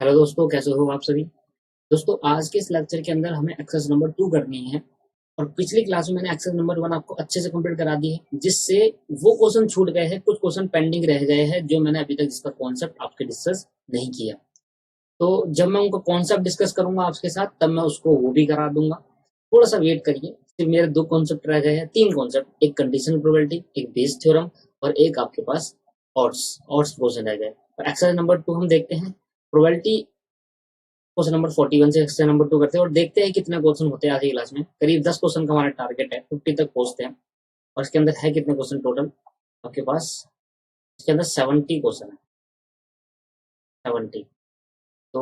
Hello दोस्तों, कैसे हो आप सभी। दोस्तों, आज के इस लेक्चर के अंदर हमें एक्सरसाइज नंबर 2 करनी है। और पिछली क्लास में मैंने एक्सरसाइज नंबर 1 आपको अच्छे से कंप्लीट करा दी है, जिससे वो क्वेश्चन छूट गए हैं, कुछ क्वेश्चन पेंडिंग रह गए हैं जो मैंने अभी तक जिसका कॉन्सेप्ट आपके डिस्कस नहीं किया। तो जब मैं उनको कॉन्सेप्ट डिस्कस करूंगा आपके साथ, तब मैं उसको वो भी करा दूंगा। थोड़ा सा वेट करिए। सिर्फ मेरे 2 कॉन्सेप्ट रह गए हैं, 3 कॉन्सेप्ट, एक कंडीशनल प्रोबेबिलिटी, एक बेस थ्योरम और एक आपके पास ऑड्स ऑड्स क्वेश्चन रह गए। एक्सरसाइज नंबर 2 हम देखते हैं। प्रोबेबिलिटी क्वेश्चन नंबर 41 से एक्सरसाइज नंबर 2 करते हैं और देखते हैं कितने क्वेश्चन होते हैं आज की क्लास में। करीब 10 क्वेश्चन का हमारा टारगेट है, 50 तक पहुंचते हैं। और इसके अंदर है कितने क्वेश्चन टोटल आपके पास? इसके अंदर 70 क्वेश्चन है, 70। तो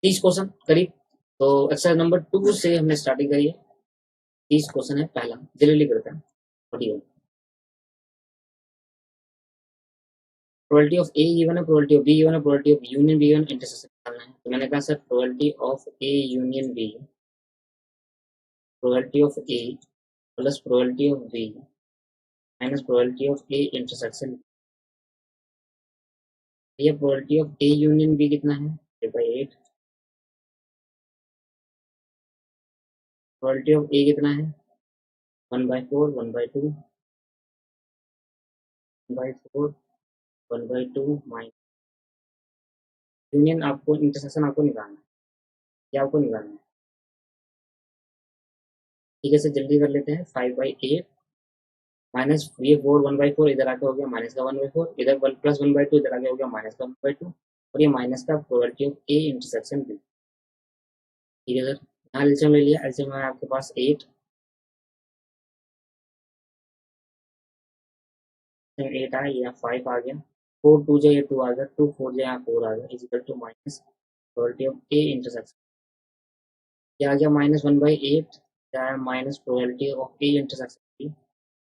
30 क्वेश्चन करीब। तो एक्सरसाइज नंबर 2 से हमने स्टार्टिंग करी है। 30 क्वेश्चन है, पहला जल्दी करते हैं। 41 प्रोबेबिलिटी ऑफ ए गिवन है, प्रोबेबिलिटी ऑफ बी गिवन है, probability of union B given, intersection निकालना है। तो मैंने कहा sir probability of A union B, probability of A plus probability of B minus probability of A intersection. ये probability of A union B कितना है? 3/8। Probability of ए कितना है? 1/4, 1/2, 1/4, 1/2 माइनस यूनियन। आपको इंटरसेक्शन आपको निकालना है, क्या आपको निकालना है? ठीक है, सर जल्दी कर लेते हैं। 5/8 माइनस ये 4, 1/4 इधर आके हो गया माइनस का 1/4, इधर प्लस 1/2 इधर आके हो गया माइनस का 1/2। और ये माइनस का probability of A intersection B. ठीक है सर, यहाँ एलसीएम ले लिया। एलसीएम है आपके पास 8, 8 आया, यहाँ 5 आ गया। 4 2 जो ये 2 आ गया, 2 4 जो यहाँ 4 आ गया, is equal to minus probability of A intersection. क्या आ गया? -1/8 क्या है? Minus probability of A intersection B.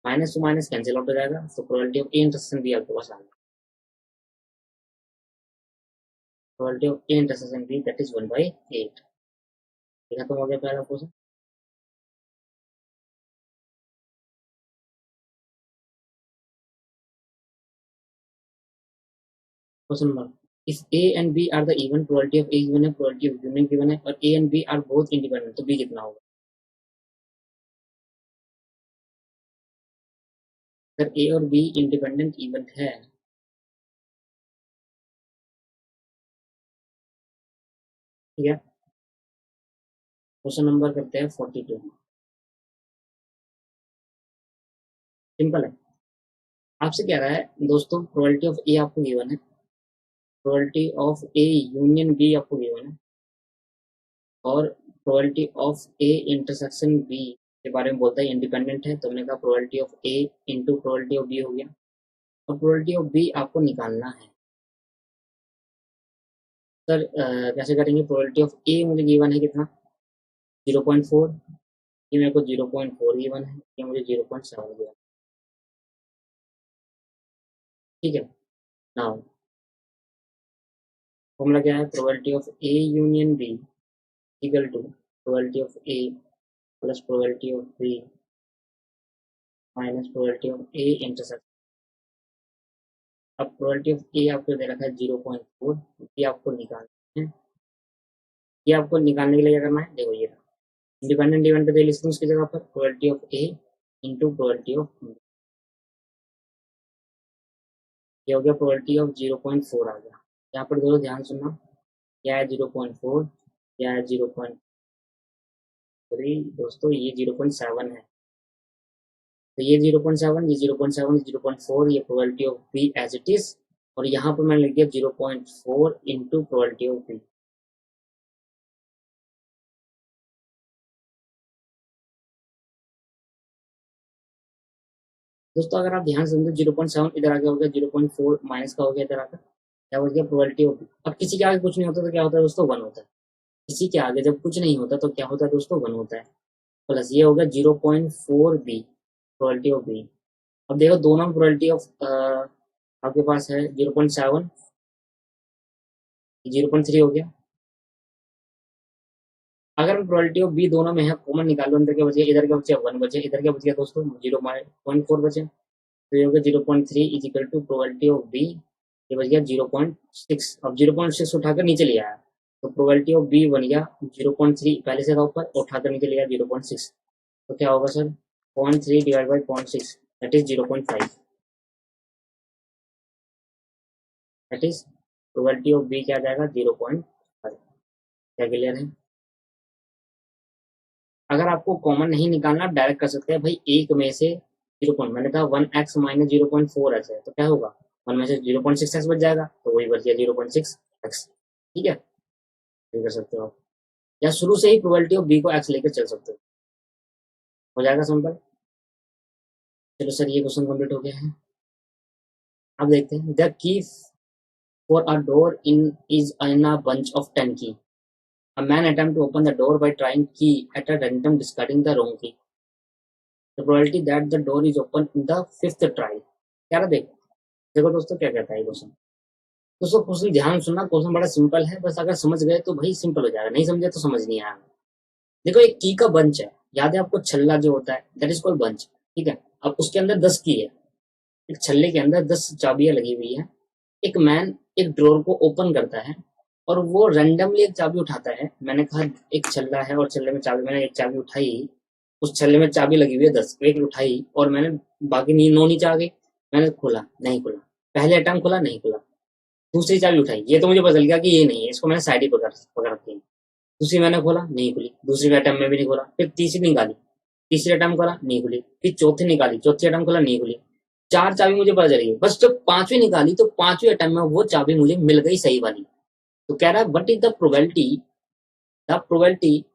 Minus to minus cancel out हो जाएगा, तो probability of A intersection B आपके पास आ गया। Probability of A intersection B that is 1/8। ठीक है, तो हो गया पहला question. Question number, if A and B are the even, probability of A given है, probability of union given है, और A and B are both independent, तो B कितना होगा? अगर A और B इंडिपेंडेंट इवन है, ठीक है, क्वेश्चन नंबर करते हैं 42। सिंपल है। आपसे कह रहा है दोस्तों, प्रोबेबिलिटी ऑफ ए आपको गिवन है, probability of A union B आपको गिवन है, और probability of A intersection B के बारे में बोलता है इंडिपेंडेंट है। तो हमने कहा probability of A into probability of B हो गया, और प्रोबेबिलिटी ऑफ बी आपको निकालना है। सर कैसे करेंगे? प्रोबेबिलिटी ऑफ ए मुझे गिवन है कितना? 0.4। ये मेरे को 0.4 गिवन है, ये मुझे 0.7 गिवन। ठीक है, नाउ फॉर्मूला क्या है? Probability of A union B equal to probability of A plus probability of B minus probability of A intersection. अब प्रोबेबिलिटी ऑफ ए आपको दे रखा है 0.4, ये आपको निकालना है। ये आपको निकालने के लिए क्या करना है? देखो ये इंडिपेंडेंट इवेंट पे दे लिखते हैं, उसकी जगह पर probability of A into probability of B. ये हो गया प्रोबेबिलिटी ऑफ 0.4 आ गया। यहाँ पर दोनों ध्यान सुनना, क्या है 0.4, क्या है 0.3। दोस्तों ये 0.7 है, तो ये 0.7, ये 0.7, 0.4, ये probability of B as it is. और यहाँ पर मैंने लिख दिया 0.4 इंटू प्रोबेबिलिटी ऑफ बी। दोस्तों अगर आप ध्यान से समझो, 0.7 इधर आगे हो गया, 0.4 माइनस का हो गया, इधर आकर क्या हो गया? Probability of B. अब किसी के आगे कुछ नहीं होता तो क्या होता है दोस्तों? 1 होता है। किसी के आगे जब कुछ नहीं होता तो क्या होता है दोस्तों? 1 होता है। प्लस ये होगा 0.4 बी, प्रोबेबिलिटी ऑफ बी। अब देखो दोनों प्रोबेबिलिटी ऑफ आपके पास है 0.7, 0.3 हो गया। अगर हम प्रोबेबिलिटी ऑफ बी दोनों में है, कॉमन निकालो, अंदर क्या बच गया? इधर क्या बचा? 1 बचे। इधर क्या बच गया दोस्तों? 0.4 बचे। तो ये हो गया 0.3 is equal to probability of B, ये बच गया 0.6। अब 0.6 उठाकर नीचे लिया है तो प्रोबेबिलिटी ऑफ बी बन गया 0.3, पहले से था ऊपर, उठाकर नीचे लिया 0.6। तो क्या होगा sir, 0.3 divide by 0.6 that is 0.5, that is probability of B क्या आ जाएगा 0.5। क्या क्लियर है? अगर आपको कॉमन नहीं निकालना आप डायरेक्ट कर सकते हैं भाई, एक में से 0 मैंने कहा 1x माइनस 0.4x है तो क्या होगा, 1 में से 0.6x बच जाएगा तो वही बच गया 0.6x। ठीक है, ये कर सकते हो आप, या शुरू से ही प्रोबेबिलिटी ऑफ बी को x लेकर चल सकते हो जाएगा सिंपल। चलो सर ये क्वेश्चन कंप्लीट हो गया है। अब देखते हैं, the key for a door in is in a bunch of 10 की। A man attempt to open the door by trying key at a random, discarding the wrong key. The probability that the door is open in the 5th try. क्या रहा देखो, देखो दोस्तों क्या कहता है question. दोस्तों क्वेश्चन ध्यान सुनना, क्वेश्चन बड़ा सिंपल है, बस अगर समझ गए तो भाई सिंपल हो जाएगा, नहीं समझे तो समझ नहीं आया। देखो एक की का बंच है, याद है आपको, छल्ला जो होता है दैट इज कॉल्ड बंच। ठीक है, अब उसके अंदर 10 की है, एक छल्ले के अंदर 10 चाबियां लगी हुई है। एक मैन एक ड्रॉर को ओपन करता है और वो रैंडमली एक चाबी उठाता है। मैंने कहा एक छल्ला है और छल्ले में चाबी, मैंने एक चाबी उठाई, उस छल्ले में चाबी लगी हुई है 10, एक उठाई और मैंने बाकी 9 नीचे आ गई, मैंने खोला नहीं खुला, पहले अटैम्प्ट खुला नहीं खुला, दूसरी चाबी उठाई, ये तो मुझे पता चल गया कि ये नहीं है, इसको मैंने साइड ही पकड़ पकड़ रखी है। दूसरी मैंने खोला नहीं खुली, दूसरी अटैम्प्ट में भी नहीं खोला, फिर तीसरी निकाली, तीसरी अटैम्प्ट खोला नहीं खुली, फिर चौथी निकाली, चौथी अटैम्प्ट खोला नहीं खुली, 4 चाबी मुझे पता चल गई। बस जब 5वीं निकाली तो 5वीं अटैम्प्ट में वो चाबी मुझे मिल गई सही वाली। तो कह रहा है what is the probability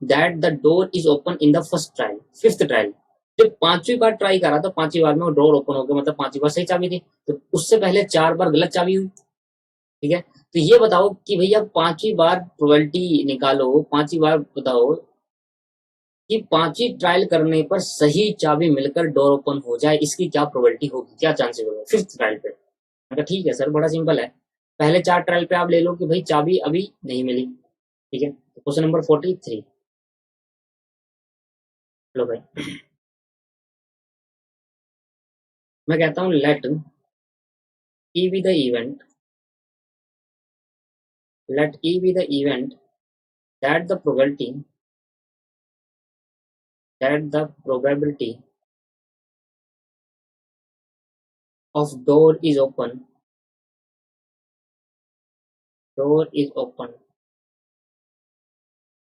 that the door is open in the first trial, 5th trial. जब 5वीं बार ट्राई करा तो 5वीं बार में वो डोर ओपन हो गया, मतलब 5वीं बार सही चाबी थी, तो उससे पहले 4 बार गलत चाबी हुई। ठीक है, तो ये बताओ कि भैया 5वीं बार प्रोबेबिलिटी निकालो, 5वीं बार बताओ कि 5वीं ट्रायल करने पर सही चाबी मिलकर डोर ओपन हो जाए, इसकी क्या प्रोबेबिलिटी होगी, क्या चांसेस होगा 5th ट्रायल पे। मैं कहा ठीक है सर, बड़ा सिंपल है, पहले 4 ट्रायल पे आप ले लो कि भाई चाबी अभी नहीं मिली। ठीक है, क्वेश्चन नंबर 43। लो भाई, मैं कहता हूँ let E be the event, let E be the event that the probability of door is open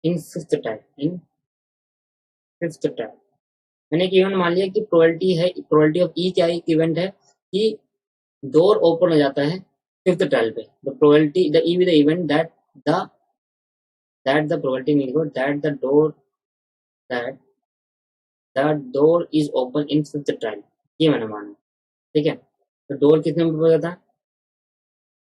in fifth time। मैंने एक इवेंट मान लिया कि प्रोबेबिलिटी है, प्रोबेबिलिटी ऑफ ई क्या एक इवेंट है कि डोर ओपन हो जाता है 5th ट्रायल पे। The probability the E be the event that the probability mean that the door is open in 5th trial, ये मैंने माना। ठीक है, तो डोर कितने में बचा था,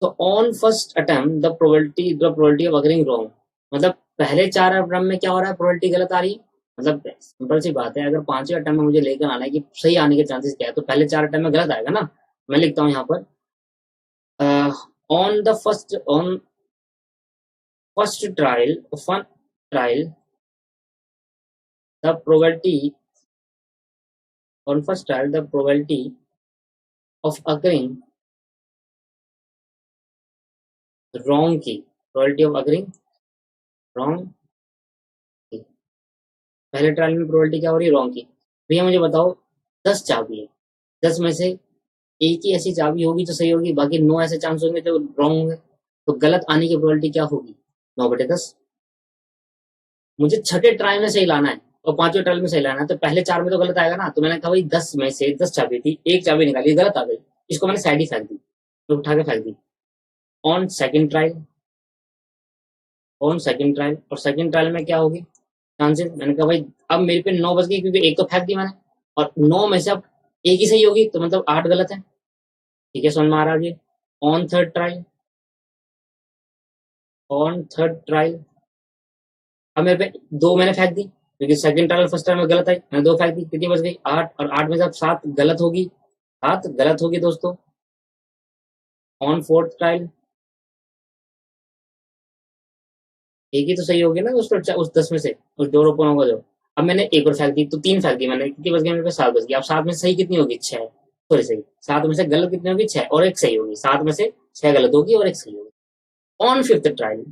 तो on first attempt the probability of occurring wrong, मतलब पहले 4 अटेम्प्ट में क्या हो रहा है, प्रोबेबिलिटी गलत आ रही है। मतलब सिंपल सी बात है, अगर 5वें अटेम्प्ट में मुझे लेकर आना है कि सही आने के चांसेस क्या है, तो पहले 4 अटेम्प्ट में गलत आएगा ना। मैं लिखता हूँ यहाँ पर on first trial the probability of occurring wrong की, प्रोबेबिलिटी ऑफ अगरिंग रॉन्ग की, पहले ट्रायल में प्रोबेबिलिटी क्या हो रही है, रॉन्ग की। भैया मुझे बताओ 10 चाबी है, 10 में से एक ही ऐसी चाबी होगी जो सही होगी, बाकी 9 ऐसे चांस होंगे जो रॉन्ग होंगे, तो गलत आने की प्रोबेबिलिटी क्या होगी, 9/10। मुझे छठे ट्रायल में सही लाना है और 5वें ट्रायल में सही लाना है, तो पहले 4 में तो गलत आएगा ना। तो मैंने कहा भाई 10 में से 10 चाबी थी, एक चाबी निकाली गलत आ गई, इसको मैंने साइड ही फेंक दी, तो उठा के फेंक दी। ऑन सेकंड ट्रायल और सेकंड ट्रायल में क्या होगी चांसेस, मैंने कहा भाई अब मेरे पे 9 बच गई क्योंकि एक तो फेंक दी मैंने, और 9 में से अब एक ही सही होगी, तो मतलब 8 गलत है। ठीक है, समझ में आ रहा है। ऑन थर्ड ट्रायल अब मेरे पे 2 मैंने फेंक दी क्योंकि सेकंड ट्रायल फर्स्ट ट्रायल में गलत आई, मैंने 2 फेंक दी, कितनी बच गई 8, और 8 में से अब 7 गलत होगी, 7 गलत होगी दोस्तों। ऑन फोर्थ ट्रायल एक ही तो सही होगी ना उस 10 में से, उस डोर ओपन होगा जो। अब मैंने एक और फेंक दी, तो 3 फेंक दी मैंने, कितनी बच गई मेरे पे 7 बच गई। अब 7 में सही कितनी होगी, 6। सॉरी सही, 7 में से गलत कितनी होगी? 6, और एक सही होगी। 7 में से 6 गलत होगी और एक सही होगी। ऑन फिफ्थ ट्रायल,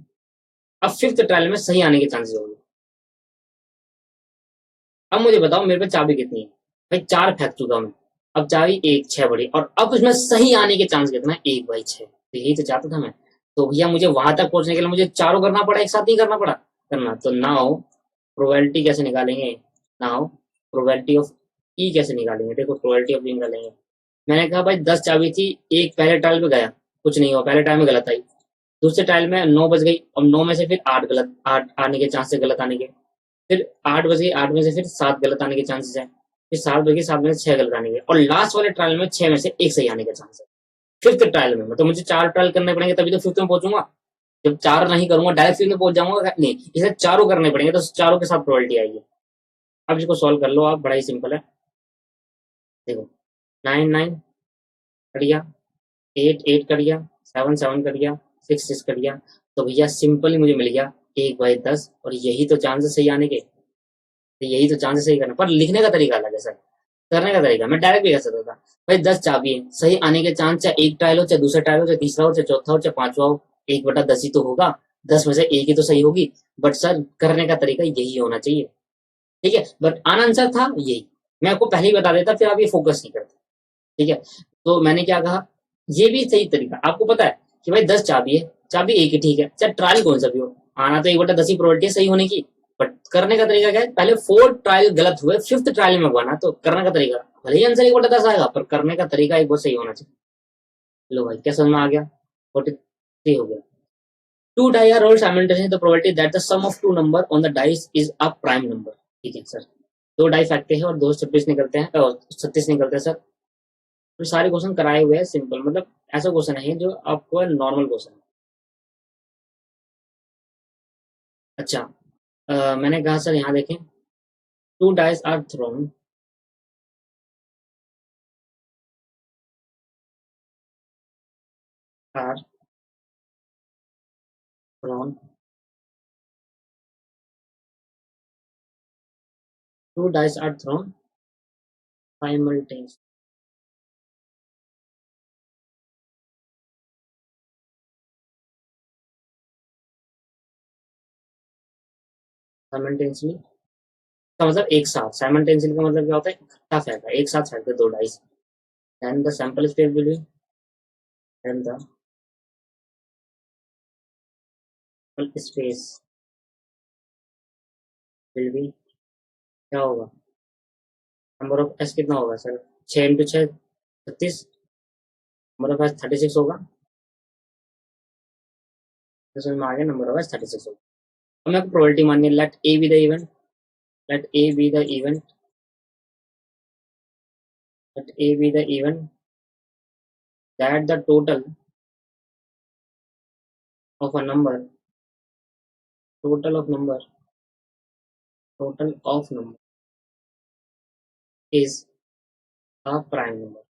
अब फिफ्थ ट्रायल में सही आने के चांसेस होंगे। अब मुझे बताओ मेरे पे चाबी कितनी है? भाई 4 फेंक चुका हूं मैं, अब चाबी 1, 6 बड़ी, और अब उसमें सही आने के चांस कितना है? 1/6। तो यही तो चाहता था मैं। तो भैया मुझे वहां तक पहुंचने के लिए मुझे चारों करना पड़ा, एक साथ नहीं करना पड़ा। करना तो नाउ प्रोबेबिलिटी कैसे निकालेंगे? नाउ प्रोबेबिलिटी ऑफ ई कैसे निकालेंगे? देखो प्रोबेबिलिटी ऑफ ई निकालेंगे। मैंने कहा भाई 10 चाबी थी, एक पहले ट्रायल पे गया, कुछ नहीं हुआ, पहले ट्रायल में गलत आई। दूसरे ट्रायल में 9 बज गई, अब 9 में से फिर 8 गलत, 8 आने के चांस है गलत आने के। फिर 8 बज गई, 8 में से फिर 7 गलत आने के चांसेस है। फिर 7 बज गई, 7 में से 6 गलत आने के, और लास्ट वाले ट्रायल में 6 में से एक सही आने का चांस है। फिफ्थ ट्रायल में मतलब मुझे 4 ट्रायल करने पड़ेंगे तभी तो फिफ्थ में पहुंचूंगा। जब 4 नहीं करूंगा डायरेक्ट फिफ्थ में पहुंच जाऊंगा? नहीं, इसे चारों करने पड़ेंगे, तो चारों के साथ प्रोबेबिलिटी आएगी। अब इसको सॉल्व कर लो आप, बड़ा ही सिंपल है। देखो 9 9 कट गया, 8 8 कट गया, 7 7 कट गया, 6 6 कट गया। तो भैया सिंपली मुझे मिल गया 1/10, और यही तो चांस है सही आने के। तो यही तो चांस है सही करना, पर लिखने का तरीका अलग है सर। करने का तरीका मैं डायरेक्ट भी कर सकता था। भाई 10 चाबी है, सही आने के चांस चाहे एक ट्रायल हो, चाहे दूसरा ट्रायल हो, चाहे तीसरा हो, चाहे चौथा हो, चाहे पांचवा हो, 1/10 ही तो होगा। 10 में से एक ही तो सही होगी। बट सर करने का तरीका यही होना चाहिए, ठीक है। बट आंसर था यही, मैं आपको पहले ही बता देता, फिर आप ये फोकस नहीं करते, ठीक है। तो मैंने क्या कहा, ये भी सही तरीका आपको पता है कि भाई 10 चाबी है, चाबी एक ही ठीक है, चाहे ट्रायल कौन सा भी हो, आना तो 1/10 ही प्रोबेबिलिटी सही होने की। बट करने का तरीका क्या है? पहले 4 ट्रायल गलत हुए, फिफ्थ ट्रायल में हुआ ना, तो करने का तरीका भले ही आंसर 1/10 आएगा, पर करने का तरीका एक बार सही होना चाहिए। लो भाई क्या समझ में आ गया? 43 हो गया। Two dice are rolled simultaneously, the probability that the sum of two number on the dice is a prime number. ठीक है सर, 2 डाई फेंकते हैं और 2 26 निकलते हैं, और 36 निकलते हैं सर। तो सारे क्वेश्चन कराए हुए हैं सिंपल, मतलब ऐसा क्वेश्चन है जो आपको नॉर्मल क्वेश्चन है। अच्छा, मैंने कहा सर यहाँ देखें, two dice are thrown, are thrown, two dice are thrown simultaneously, simultaneously का मतलब एक साथ, साइमल्टेनियसली का मतलब क्या होता है? इकट्ठा फेंका, एक साथ फेंकते 2 dice. Then the sample space will be, then the sample space will be, क्या होगा? नंबर ऑफ एस कितना होगा sir? 6 into 6 36, number of S 36 होगा। तो समझ में आ गया, नंबर ऑफ एस 36 होगा। अब मैं प्रोबेबिलिटी मानिए, let A be the event, let A be the event, let A be the event that the of a number, total of number, total of number is a prime number.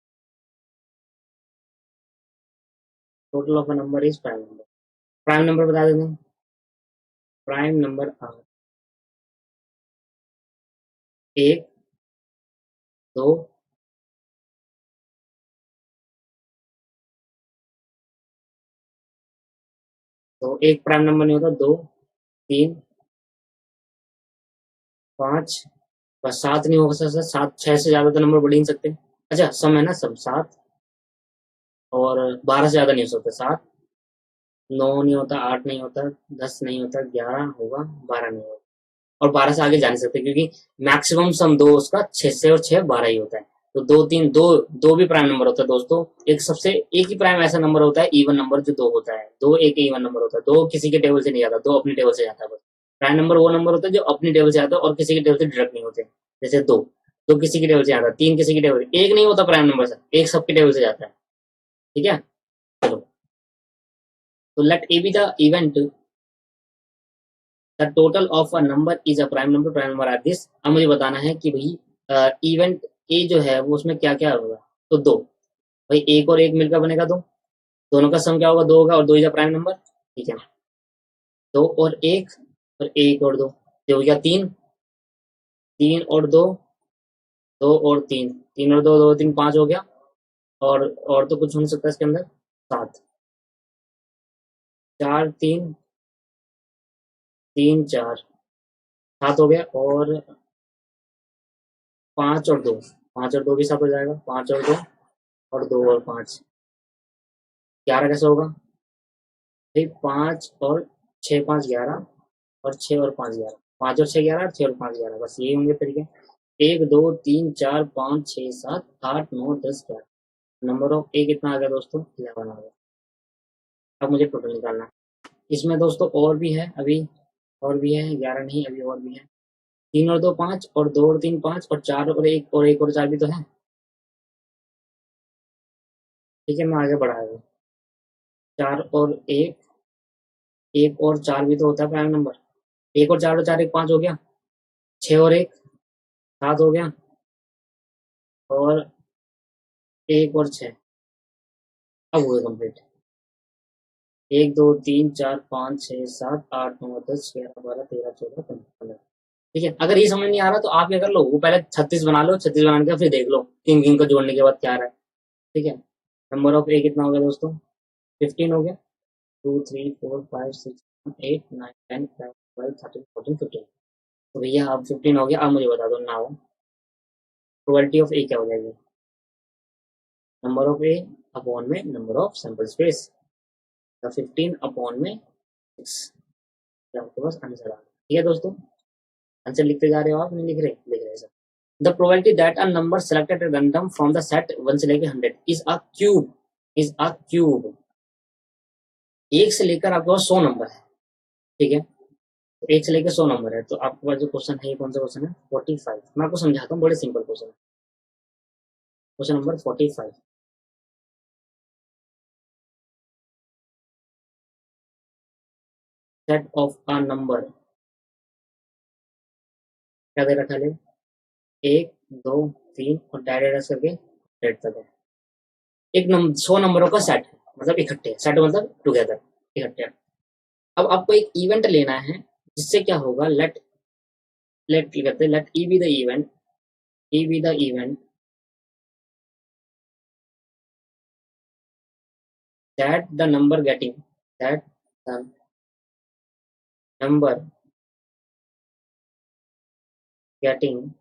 Total of a number is prime number. Prime number बता देते हैं। Prime number are 1, 2, तो एक prime number नहीं होता, 2, 3, 5, बस 7 नहीं होगा सर, 7 6 से ज्यादा तो नंबर बढ़ ही नहीं सकते। अच्छा सम है ना, सब 7, और 12 से ज्यादा नहीं हो सकते। 7, 9 नहीं होता, 8 नहीं होता, 10 नहीं होता, 11 होगा, 12 नहीं होगा, और 12 से आगे जा नहीं सकते, क्योंकि मैक्सिमम सम दो उसका 6 से, और 6 12 ही होता है। तो 2 3 2, 2 भी प्राइम नंबर होता है दोस्तों। एक सबसे एक ही प्राइम ऐसा नंबर होता है इवन नंबर जो 2 होता है। 2 एक इवन नंबर होता है, 2 किसी के टेबल से नहीं आता, 2 अपनी टेबल से जाता है बस। प्राइम नंबर वो नंबर होता है जो अपनी टेबल से आता है और किसी के टेबल से डिडक्ट नहीं होते। जैसे 2, 2 किसी की टेबल से आता है, 3 किसी की टेबल से, एक नहीं होता प्राइम नंबर से, एक सबके टेबल से जाता है। ठीक है, चलो, तो let A be the event the total of a number is a prime number, prime number are this. अब मुझे बताना है कि भाई इवेंट ए जो है वो उसमें क्या क्या होगा। तो 2, भाई एक और एक मिलकर बनेगा 2, दोनों का सम क्या होगा? 2 होगा, और 2 इज अ प्राइम नंबर, ठीक है। 2 और 1, और 1 और 2, ये हो गया 3, 3 और 2, 2 और 3, 3 और 2, 2 3 5 हो गया, और तो कुछ हो नहीं सकता इसके अंदर। 7, 4 3 3 4, 7 हो गया। और 5 और 2, 5 और 2 भी 7 हो जाएगा। 5 और 2 और 2 और 5, 11 कैसे होगा भाई? 5 और 6 5 11, और 6 और 5 11, 5 और 6 11, 6 और 5 11, बस यही होंगे तरीके। 1 2 3 4 5 6 7 8 9 10 11, नंबर ऑफ ए कितना आ गया दोस्तों? 11 आ गया। अब मुझे टोटल निकालना है। इसमें दोस्तों और भी है अभी, और भी है, 11 नहीं अभी और भी है। 3 और 2 5, और 2 और 3 5, और 4 और 1, और 1 और 4 भी तो है। ठीक है, मैं आगे बढ़ाया। 4 और 1, 1 और 4 भी तो होता है प्राइम नंबर। 1 और 4 और 4 1 5 हो गया। 6 और 1 7 हो गया। और 1 और 6, अब हुए कंप्लीट। 1 2 3 4 5 6 7 8 9 10 11 12 13 14 15। ठीक है, अगर ये समझ नहीं आ रहा तो आप क्या कर लो, वो पहले 36 बना लो, 36 बनाने के फिर देख लो किंग किंग को जोड़ने के बाद क्या आ रहा है। ठीक है, नंबर ऑफ ए कितना हो गया दोस्तों? 15 हो गया। 2 3 4 5 6 7 8 9 10 11 12 13 14 15। तो भैया अब 15 हो गया। अब मुझे बता दो ना, हो प्रोबेबिलिटी ऑफ ए क्या हो जाएगी? नंबर ऑफ ए अपॉन में number of sample space, 15 upon में 6। आपके पास आंसर आ गया। ठीक है दोस्तों, आंसर लिखते जा रहे हो आप? नहीं लिख रहे? लिख रहे sir. The probability that a number selected random from the set 1 से लेकर 100 इज अ क्यूब। एक से लेकर आपके पास 100 नंबर है। ठीक है, तो एक से लेकर 100 नंबर है, तो आपके पास जो क्वेश्चन है, ये कौन सा क्वेश्चन है? 45। मैं आपको समझाता हूँ, बड़े सिंपल क्वेश्चन है। Question number 45। Set of a number क्या दे रखा है? 1 2 3 और डायरेक्ट करके 100 तक है। एक नंबर 100 नंबरों का सेट है, मतलब इकट्ठे, सेट मतलब टुगेदर, इकट्ठे। अब आपको एक इवेंट लेना है, जिससे क्या होगा? लेट लेट क्या कहते हैं, let E be the event, E be the event that the number getting that the number getting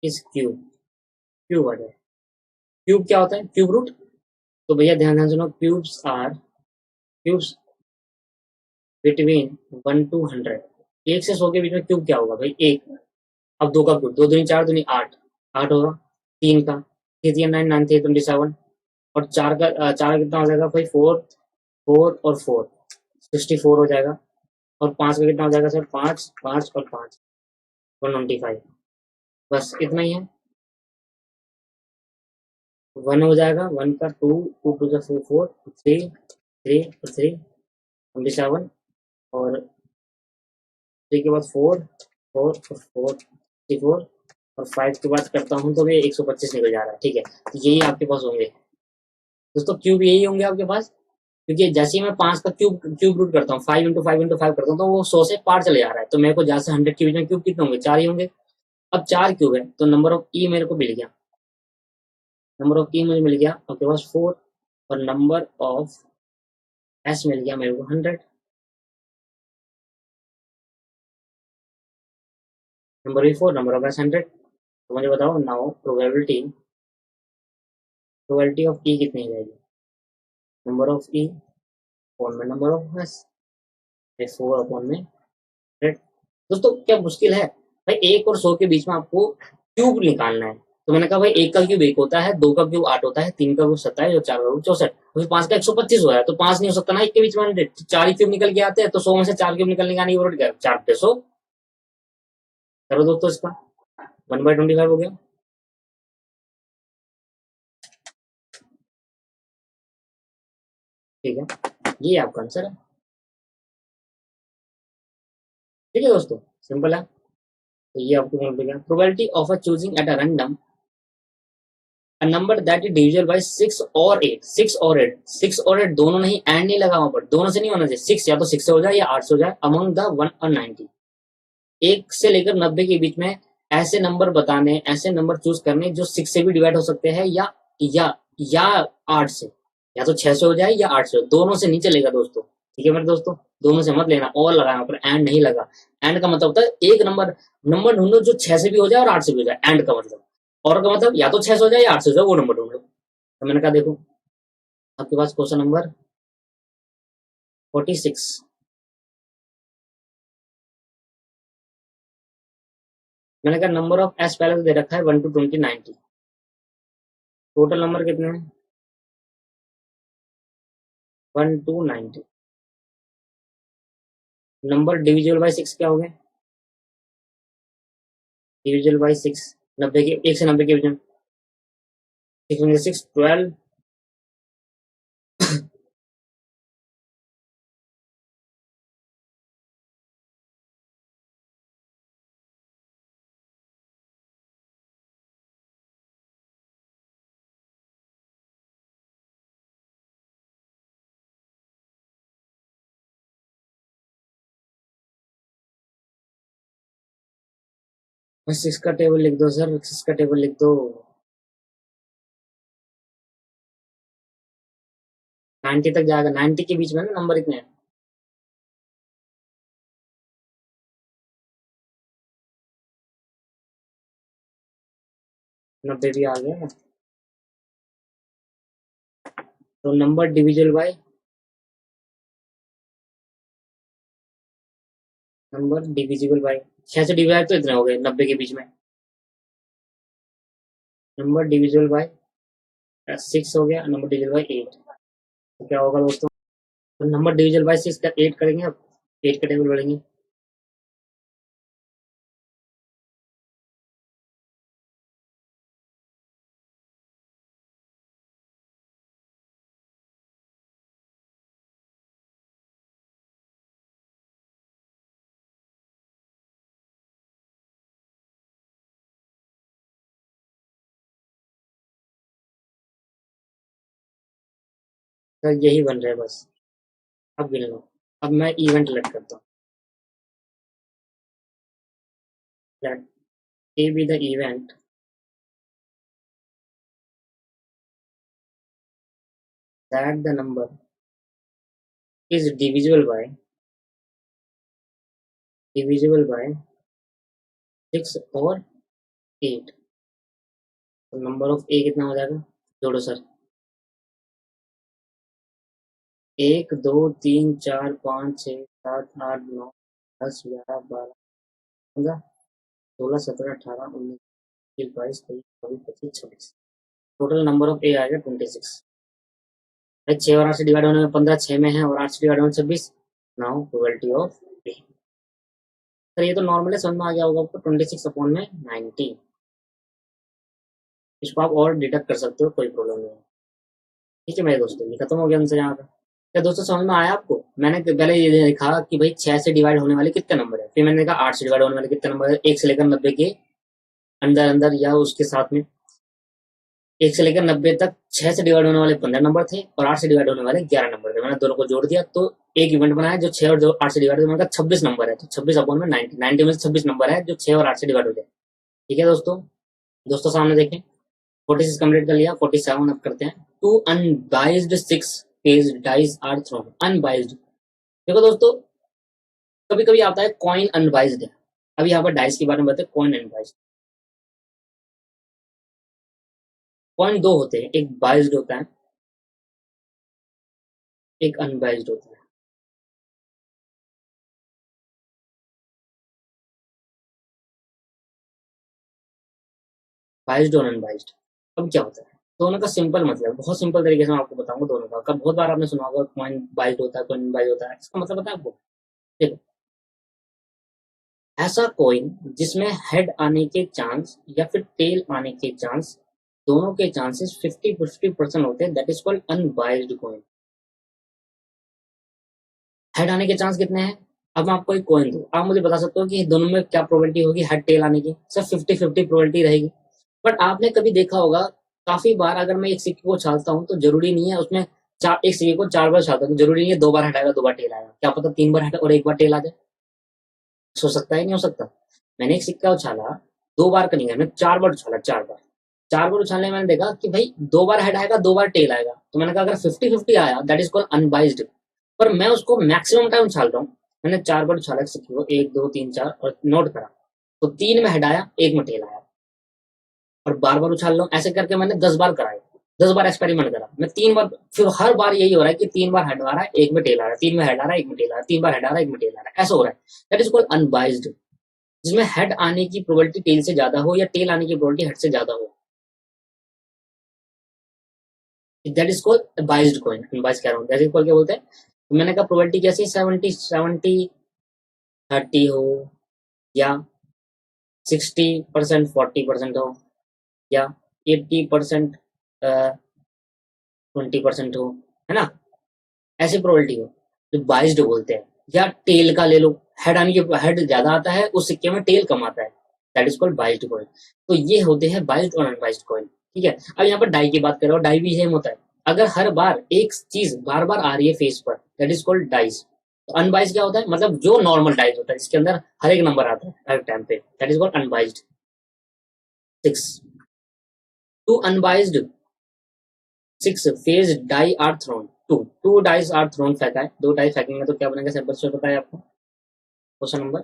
is cube। Cube आ जाए। क्यूब क्या होता है? Cube root. तो भैया ध्यान ध्यान सुनो, क्यूब्स बिटवीन 1 to 100। 1 से 100 के बीच में क्यूब क्या होगा भाई? 1। अब 2 का क्यूब, 2 दूनी 4 दूनी 8, 8 होगा। 3 का 3 3 9 9 3 27। और 4 का 4 कितना हो जाएगा भाई? 4 4 और 4 64 हो जाएगा। और 5 का कितना हो जाएगा सर? 5 5 और 5 125। बस इतना ही है। 1 हो जाएगा, 1 का 2 2 टू 4 4 3 3 और 3 27। और 3 के बाद 4 4 और 4 64। और 5 के बाद करता हूँ तो भी 125 निकल जा रहा है। ठीक है, तो यही आपके पास होंगे दोस्तों, क्यूब यही होंगे आपके पास। क्योंकि जैसे ही मैं 5 का क्यूब क्यूब रूट करता हूँ, 5 इंटू 5 इंटू 5 करता हूँ, तो वो 100 से पार चले जा रहा है। तो मेरे को जहाँ से 100 के बीच में क्यूब कितने होंगे? 4 ही होंगे। अब 4 क्यूब है, तो नंबर ऑफ ई मेरे को मिल गया। नंबर ऑफ ई मुझे मिल गया आपके पास 4। और नंबर ऑफ एस मिल गया मेरे को 100। Number be 4, number of S 100। तो मुझे बताओ नाउ प्रोबेबिलिटी ऑफ ई कितनी हो जाएगी? नंबर ऑफ ई अपॉन में नंबर ऑफ एस, 4 अपॉन में 100। दोस्तों क्या मुश्किल है भाई? 1 और 100 के बीच में आपको क्यूब निकालना है। तो मैंने कहा भाई 1 का क्यूब 1 होता है, 2 का क्यूब 8 होता है, 3 का क्यूब 27 और 4 का क्यूब 64। फिर 5 का 125 हुआ है, तो 5 नहीं हो सकता ना 1 के बीच में 100। तो 4 ही क्यूब निकल के आते हैं, तो 100 में से 4 क्यूब निकलने का नहीं, वो 4 पे 100 करो दोस्तों। इसका 1/25 हो गया। ठीक है, ये आपका आंसर है। ठीक है दोस्तों, सिंपल है। तो ये आपको मिल गया। Probability of a choosing at a random a number that is divisible by 6 और 8। 6 और 8, 6 और 8 दोनों नहीं, एंड नहीं लगा वहां पर, दोनों से नहीं होना चाहिए। 6 या तो 6 से हो जाए या 8 से हो जाए। अमंग द 1 और 90, 1 से लेकर 90 के बीच में ऐसे नंबर बताने, ऐसे नंबर चूज करने जो 6 से भी डिवाइड हो सकते हैं या या 8 से, या तो 6 से हो जाए या 8 से हो, दोनों से नहीं चलेगा दोस्तों। ठीक है मेरे दोस्तों, दोनों से मत लेना, और लगाना पर एंड नहीं लगा। एंड का मतलब होता है एक नंबर नंबर ढूंढो जो 6 से भी हो जाए और 8 से भी हो जाए, एंड का मतलब। और का मतलब या तो 6 से हो जाए या 8 से हो जाए, वो नंबर ढूंढ लो। तो मैंने कहा देखो आपके पास क्वेश्चन नंबर 46, मैंने कहा नंबर ऑफ एस पहले तो दे रखा है 1 to 20 90, टोटल नंबर कितने हैं 1 to 90। नंबर डिविजिबल बाई 6 क्या हो गए, डिविजिबल बाई 6, 90 के 1 से 90 के विजन 6 12। बस 6 का टेबल लिख दो सर, 6 का टेबल लिख दो। 90 तक जाएगा, 90 के बीच में ना नंबर इतने हैं। 90 भी आ गया। तो number divisible by number divisible by 6 से डिवाइड तो इतने हो गए 90 के बीच में। नंबर डिविजिबल बाय 6 हो गया, नंबर डिविजिबल बाय 8। तो क्या होगा दोस्तों, तो नंबर डिविजिबल बाय 6 का 8 करेंगे, अब 8 का टेबल बढ़ेंगे। सर यही बन रहा है बस, अब गिन लो। अब मैं इवेंट लेट करता हूँ, let A be the event that the number is divisible by 6 और 8। तो नंबर ऑफ ए कितना हो जाएगा, जोड़ो सर। 1 2 3 4 5 6 7 8 9 10 11 12 15 16 17 18 19 20 22 23 24 25 26। टोटल नंबर ऑफ ए आएगा 26। भाई 6 और 8 से डिवाइड होने में 15, 6 में है, और 8 से डिवाइड होने में 26। Now probability of A. Sir ये तो नॉर्मल है, समझ में आ गया होगा आपको, 26 अपॉन में 90। इसको आप और डिडक्ट कर सकते हो, कोई प्रॉब्लम नहीं है। ठीक है मेरे दोस्तों, ये खत्म हो गया आंसर यहाँ का। क्या दोस्तों समझ में आया आपको? मैंने पहले ये देखा कि भाई 6 से डिवाइड होने वाले कितने नंबर है, फिर मैंने देखा 8 से डिवाइड होने वाले कितने नंबर है, 1 से लेकर 90 के अंदर अंदर या उसके साथ में। 1 से लेकर 90 तक 6 से डिवाइड होने वाले 15 नंबर थे, और 8 से डिवाइड होने वाले 11 नंबर थे। मैंने दोनों को जोड़ दिया तो एक इवेंट बनाया जो 6 और जो 8 से डिवाइड हो, मैंने कहा 26 नंबर है, तो 26 अपॉन में 90, 90 में से 26 नंबर है जो 6 और 8 से डिवाइड हो जाए। ठीक है दोस्तों, दोस्तों सामने देखें, 46 कंप्लीट कर लिया, 47 अब करते हैं। Two unbiased 6 faced dice are thrown. Unbiased, देखो दोस्तों, कभी कभी आता है कॉइन अनबाइज्ड है। अभी यहाँ पर डाइस के बारे में बताते हैं, कॉइन अनबाइज्ड। कॉइन दो होते हैं, एक बाइज्ड होता है, एक अनबाइज्ड होता है। बाइज्ड और अनबाइज्ड, अब क्या होता है दोनों का सिंपल मतलब, बहुत सिंपल तरीके से मैं आपको बताऊंगा दोनों का। कब बहुत बार आपने सुना होगा कॉइन बाइज्ड होता है, कॉइन अनबाइज्ड होता है, इसका मतलब पता है आपको? देखो, ऐसा कॉइन जिसमें हेड आने के चांस या फिर टेल आने के चांस, दोनों के चांसेस 50-50% होते हैं, that is called unbiased coin. Head आने के चांस कितने हैं? अब मैं आपको एक कॉइन दूं, आप मुझे बता सकते हो कि दोनों में क्या प्रोबेबिलिटी होगी हेड टेल आने की? सर 50-50 प्रोबेबिलिटी रहेगी। बट आपने कभी देखा होगा, काफी बार अगर मैं एक सिक्के को छालता हूँ तो जरूरी नहीं है उसमें चार, एक सिक्के को 4 बार छालता हूँ तो जरूरी नहीं है 2 बार हटाएगा 2 बार टेल आएगा, क्या पता 3 बार हटे और 1 बार टेल आ जाए। हो सकता है नहीं हो सकता? मैंने एक सिक्का उछाला, 2 बार का नहीं है, मैंने 4 बार उछाला, 4 बार, 4 बार उछालने में मैंने देखा कि भाई 2 बार हेड आएगा, 2 बार टेल आएगा, तो मैंने कहा अगर 50-50 आया दैट इज कॉल्ड अनबाइज्ड। पर मैं उसको मैक्सिमम टाइम उछाल रहा हूँ। मैंने 4 बार उछाला सिक्के को, 1 2 3 4 और नोट करा, तो 3 में हेड आया, 1 में टेल आया, और बार बार उछाल रहा हूँ। ऐसे करके मैंने 10 बार कराया, 10 बार एक्सपेरिमेंट करा मैं, 3 बार, फिर हर बार यही हो रहा है कि 3 बार हेड आ रहा है, 1 में टेल आ रहा है, 3 में हेड आ रहा है, 1 में टेल आ रहा है, 3 बार हेड आ रहा है, 1 में टेल आ रहा है, ऐसा हो रहा है। दैट इज कॉल्ड अनबाइज्ड, जिसमें हेड आने की प्रोबेबिलिटी टेल से ज्यादा हो या टेल आने की प्रोबेबिलिटी हेड से ज्यादा हो, that is called biased coin. Unbiased कह रहा हूँ, दैट इज कॉल्ड क्या बोलते हैं। तो मैंने कहा प्रोबेबिलिटी कैसी, 70-70-30 हो, या 60% 40% हो, या 80% 20% हो, है ना, ऐसी प्रोबेबिलिटी हो, जो बाइज्ड बोलते हैं। या टेल का ले लो, हेड आने की हेड ज्यादा आता है उस सिक्के में, टेल कम आता है, that is called biased coin. तो ये होते हैं बाइज्ड और अनबाइज्ड कॉइन। ठीक है, अब यहाँ पर डाई की बात करो, डाई भी सेम होता है। अगर हर बार एक चीज बार बार आ रही है फेस पर, दैट इज कॉल्ड डाइज। तो अनबाइज्ड क्या होता है, मतलब जो नॉर्मल डाइज होता है जिसके अंदर हर एक नंबर आता है हर टाइम पे, that is called unbiased. 6 two unbiased 6 faced die are thrown, two dice are thrown, फेंका है, 2 डाई फेंकेंगे तो क्या बनेगा, सिंपल से पता है आपको। Question number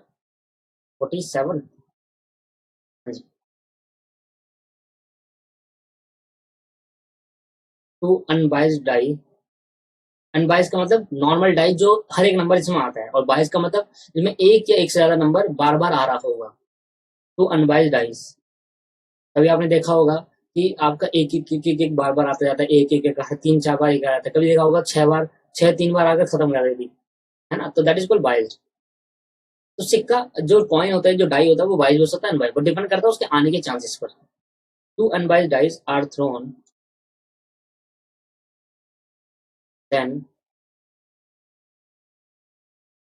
47। हाँ जी, टू अनबाइज्ड डाई, अनबाइज्ड का मतलब नॉर्मल डाई जो हर एक नंबर इसमें आता है, और बाइज्ड का मतलब जिसमें एक या एक से ज्यादा नंबर बार बार आ रहा होगा, टू अनबाइज्ड डाइस। कभी आपने देखा होगा कि आपका एक बार बार आता जाता है, एक एक एक 3-4 बार एक आ जाता है, कभी देखा होगा 6 बार, 6 3 बार आकर खत्म कर देती है ना, तो दैट इज कॉल्ड बाइज्ड। तो सिक्का जो कॉइन होता है, जो डाई होता है, वो बाइज्ड हो सकता है, अनबाइज्ड, पर डिपेंड करता है उसके आने के चांसेस पर। Two unbiased dice are thrown, then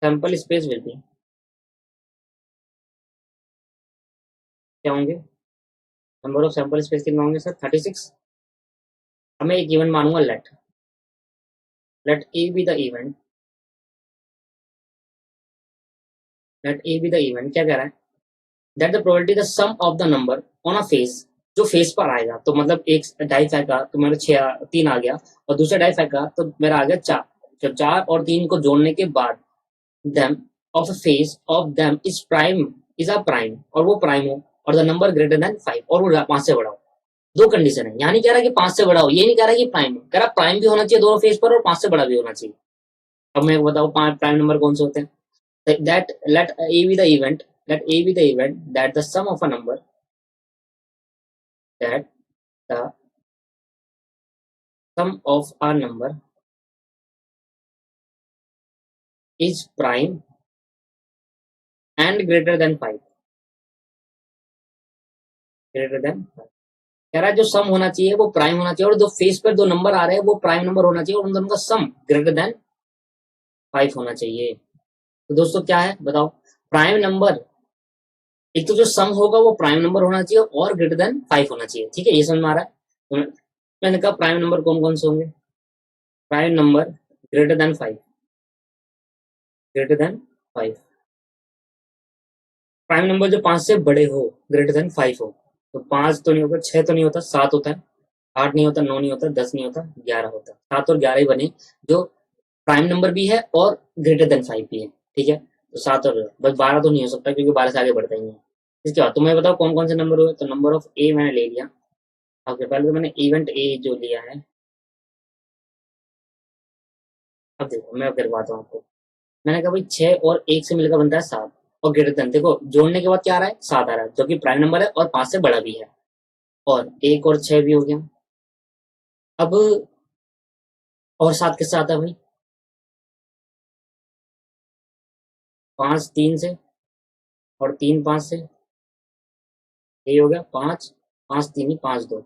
sample space will be, क्या होंगे, नंबर ऑफ सैंपल स्पेस कितना होंगे सर, 36। अब मैं एक इवेंट मानूंगा, let let A be the event, let A be the event क्या कह रहा है, that the probability the sum of the number on a face, जो फेस पर आएगा, तो मतलब एक डाई फेंका तो मेरा 3 आ गया, और दूसरा डाई फेंका तो मेरा आ गया 4, जब 4 और 3 को जोड़ने के बाद them of a face of them is prime, is a prime, और वो प्राइम हो, और द नंबर ग्रेटर देन 5, और वो 5 से बड़ा हो। दो कंडीशन है, यहाँ नहीं कह रहा कि 5 से बड़ा हो, ये नहीं कह रहा कि प्राइम हो, कह रहा प्राइम भी होना चाहिए दोनों फेस पर, और 5 से बड़ा भी होना चाहिए। अब मैं बताऊँ प्राइम नंबर कौन से होते हैं, that let A be the event, let a be the event that the sum of a number, that the sum of a number is prime and greater than 5, greater than 5। कह रहा है जो सम होना चाहिए वो प्राइम होना चाहिए, और जो फेस पर दो नंबर आ रहे हैं वो प्राइम नंबर होना चाहिए, और उन दोनों का सम ग्रेटर देन 5 होना चाहिए। तो दोस्तों क्या है बताओ, प्राइम नंबर, एक तो जो सम होगा वो प्राइम नंबर होना चाहिए और ग्रेटर देन 5 होना चाहिए। ठीक है, ये समझ में आ रहा है। तो मैंने कहा प्राइम नंबर कौन कौन से होंगे, prime number greater than 5, greater than 5, prime number जो 5 से बड़े हो, ग्रेटर देन 5 हो। तो 5 तो नहीं होगा, 6 तो नहीं होता, 7 होता है, 8 नहीं होता, 9 नहीं होता, 10 नहीं होता, 11 होता है। 7 और 11 ही बने जो प्राइम नंबर भी है और ग्रेटर देन 5 भी है। ठीक है, तो 7 और बस 12 तो नहीं हो सकता, क्योंकि 12 से आगे बढ़ता ही नहीं है। इसके बाद तुम्हें बताओ कौन कौन से नंबर हुए, तो नंबर ऑफ ए मैंने ले लिया। ओके, पहले तो मैंने इवेंट ए जो लिया है, अब देखो मैं करवाता हूँ आपको। मैंने कहा भाई 6 और 1 से मिलकर बनता है 7, और ग्रेटर देन, देखो जोड़ने के बाद क्या आ रहा है, 7 आ रहा है, जो कि प्राइम नंबर है और 5 से बड़ा भी है, और 1 और 6 भी हो गया। अब और 7 किससे आता है भाई, 5 3 से, और 3 5 से, ये हो गया 5, 5 3 ही 5 2,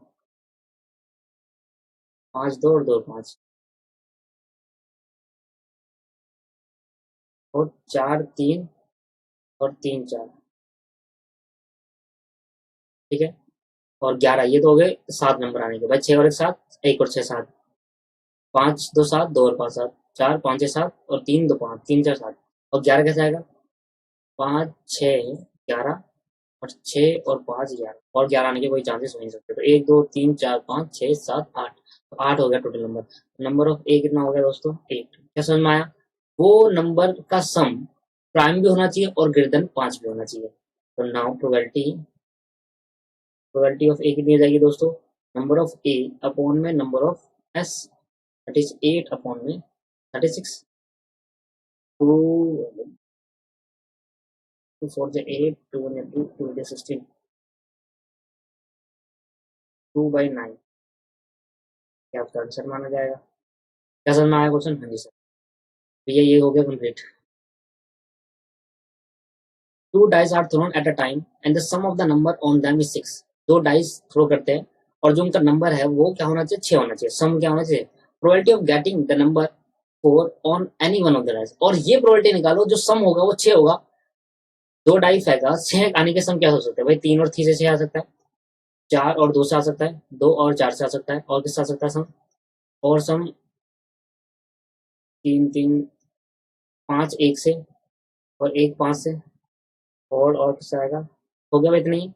5 2 और 2 5, और 4 3 और 3 4। ठीक है, और 11, ये तो हो गए 7 नंबर आने के बाद, 6 और 1 7, 1 और 6 7, 5 2 7, 2 और 5 7, 4 5 6 7, और 3 2 5, 3 4 7, और 11 कैसे आएगा, 5 6 11, और 6 और 5 11 और 11 आने के कोई चांसेस हो नहीं सकते। तो 1 2 3 4 5 6 7 8, तो 8 हो गया टोटल नंबर। नंबर ऑफ ए कितना हो गया दोस्तों? 8। क्या समझ में आया? वो नंबर का सम प्राइम भी होना चाहिए और ग्रेटर देन 5 भी होना चाहिए। तो नाउ प्रोबेबिलिटी ऑफ ए कितनी हो जाएगी दोस्तों? नंबर ऑफ ए अपॉन में number of S, that is 8 upon में 36। 2 2 4 से 8, 2 1 2, 2 16, 2/9। क्या आपका आंसर माना जाएगा? क्या समझ में आया क्वेश्चन? हाँ जी सर। भैया ये हो गया complete. Two dice are thrown at a time and the sum of the number on them is 6। दो डाइस थ्रो करते हैं और जो उनका नंबर है वो क्या होना चाहिए? 6 होना चाहिए। सम क्या होना चाहिए? Probability of getting the number 4 on any one of the dice. और ये प्रोबेबिलिटी निकालो, जो सम होगा वो 6 होगा। दो डाइस आएगा, 6 आने के सम क्या हो सकते हैं भाई? 3 और 3 से 6 आ सकता है, 4 और 2 से आ सकता है, 2 और 4 से आ सकता है, और किससे आ सकता है सम? और सम 3 3 5 1 से, और 1 5 से, और किससे आएगा? हो गया भाई इतना ही।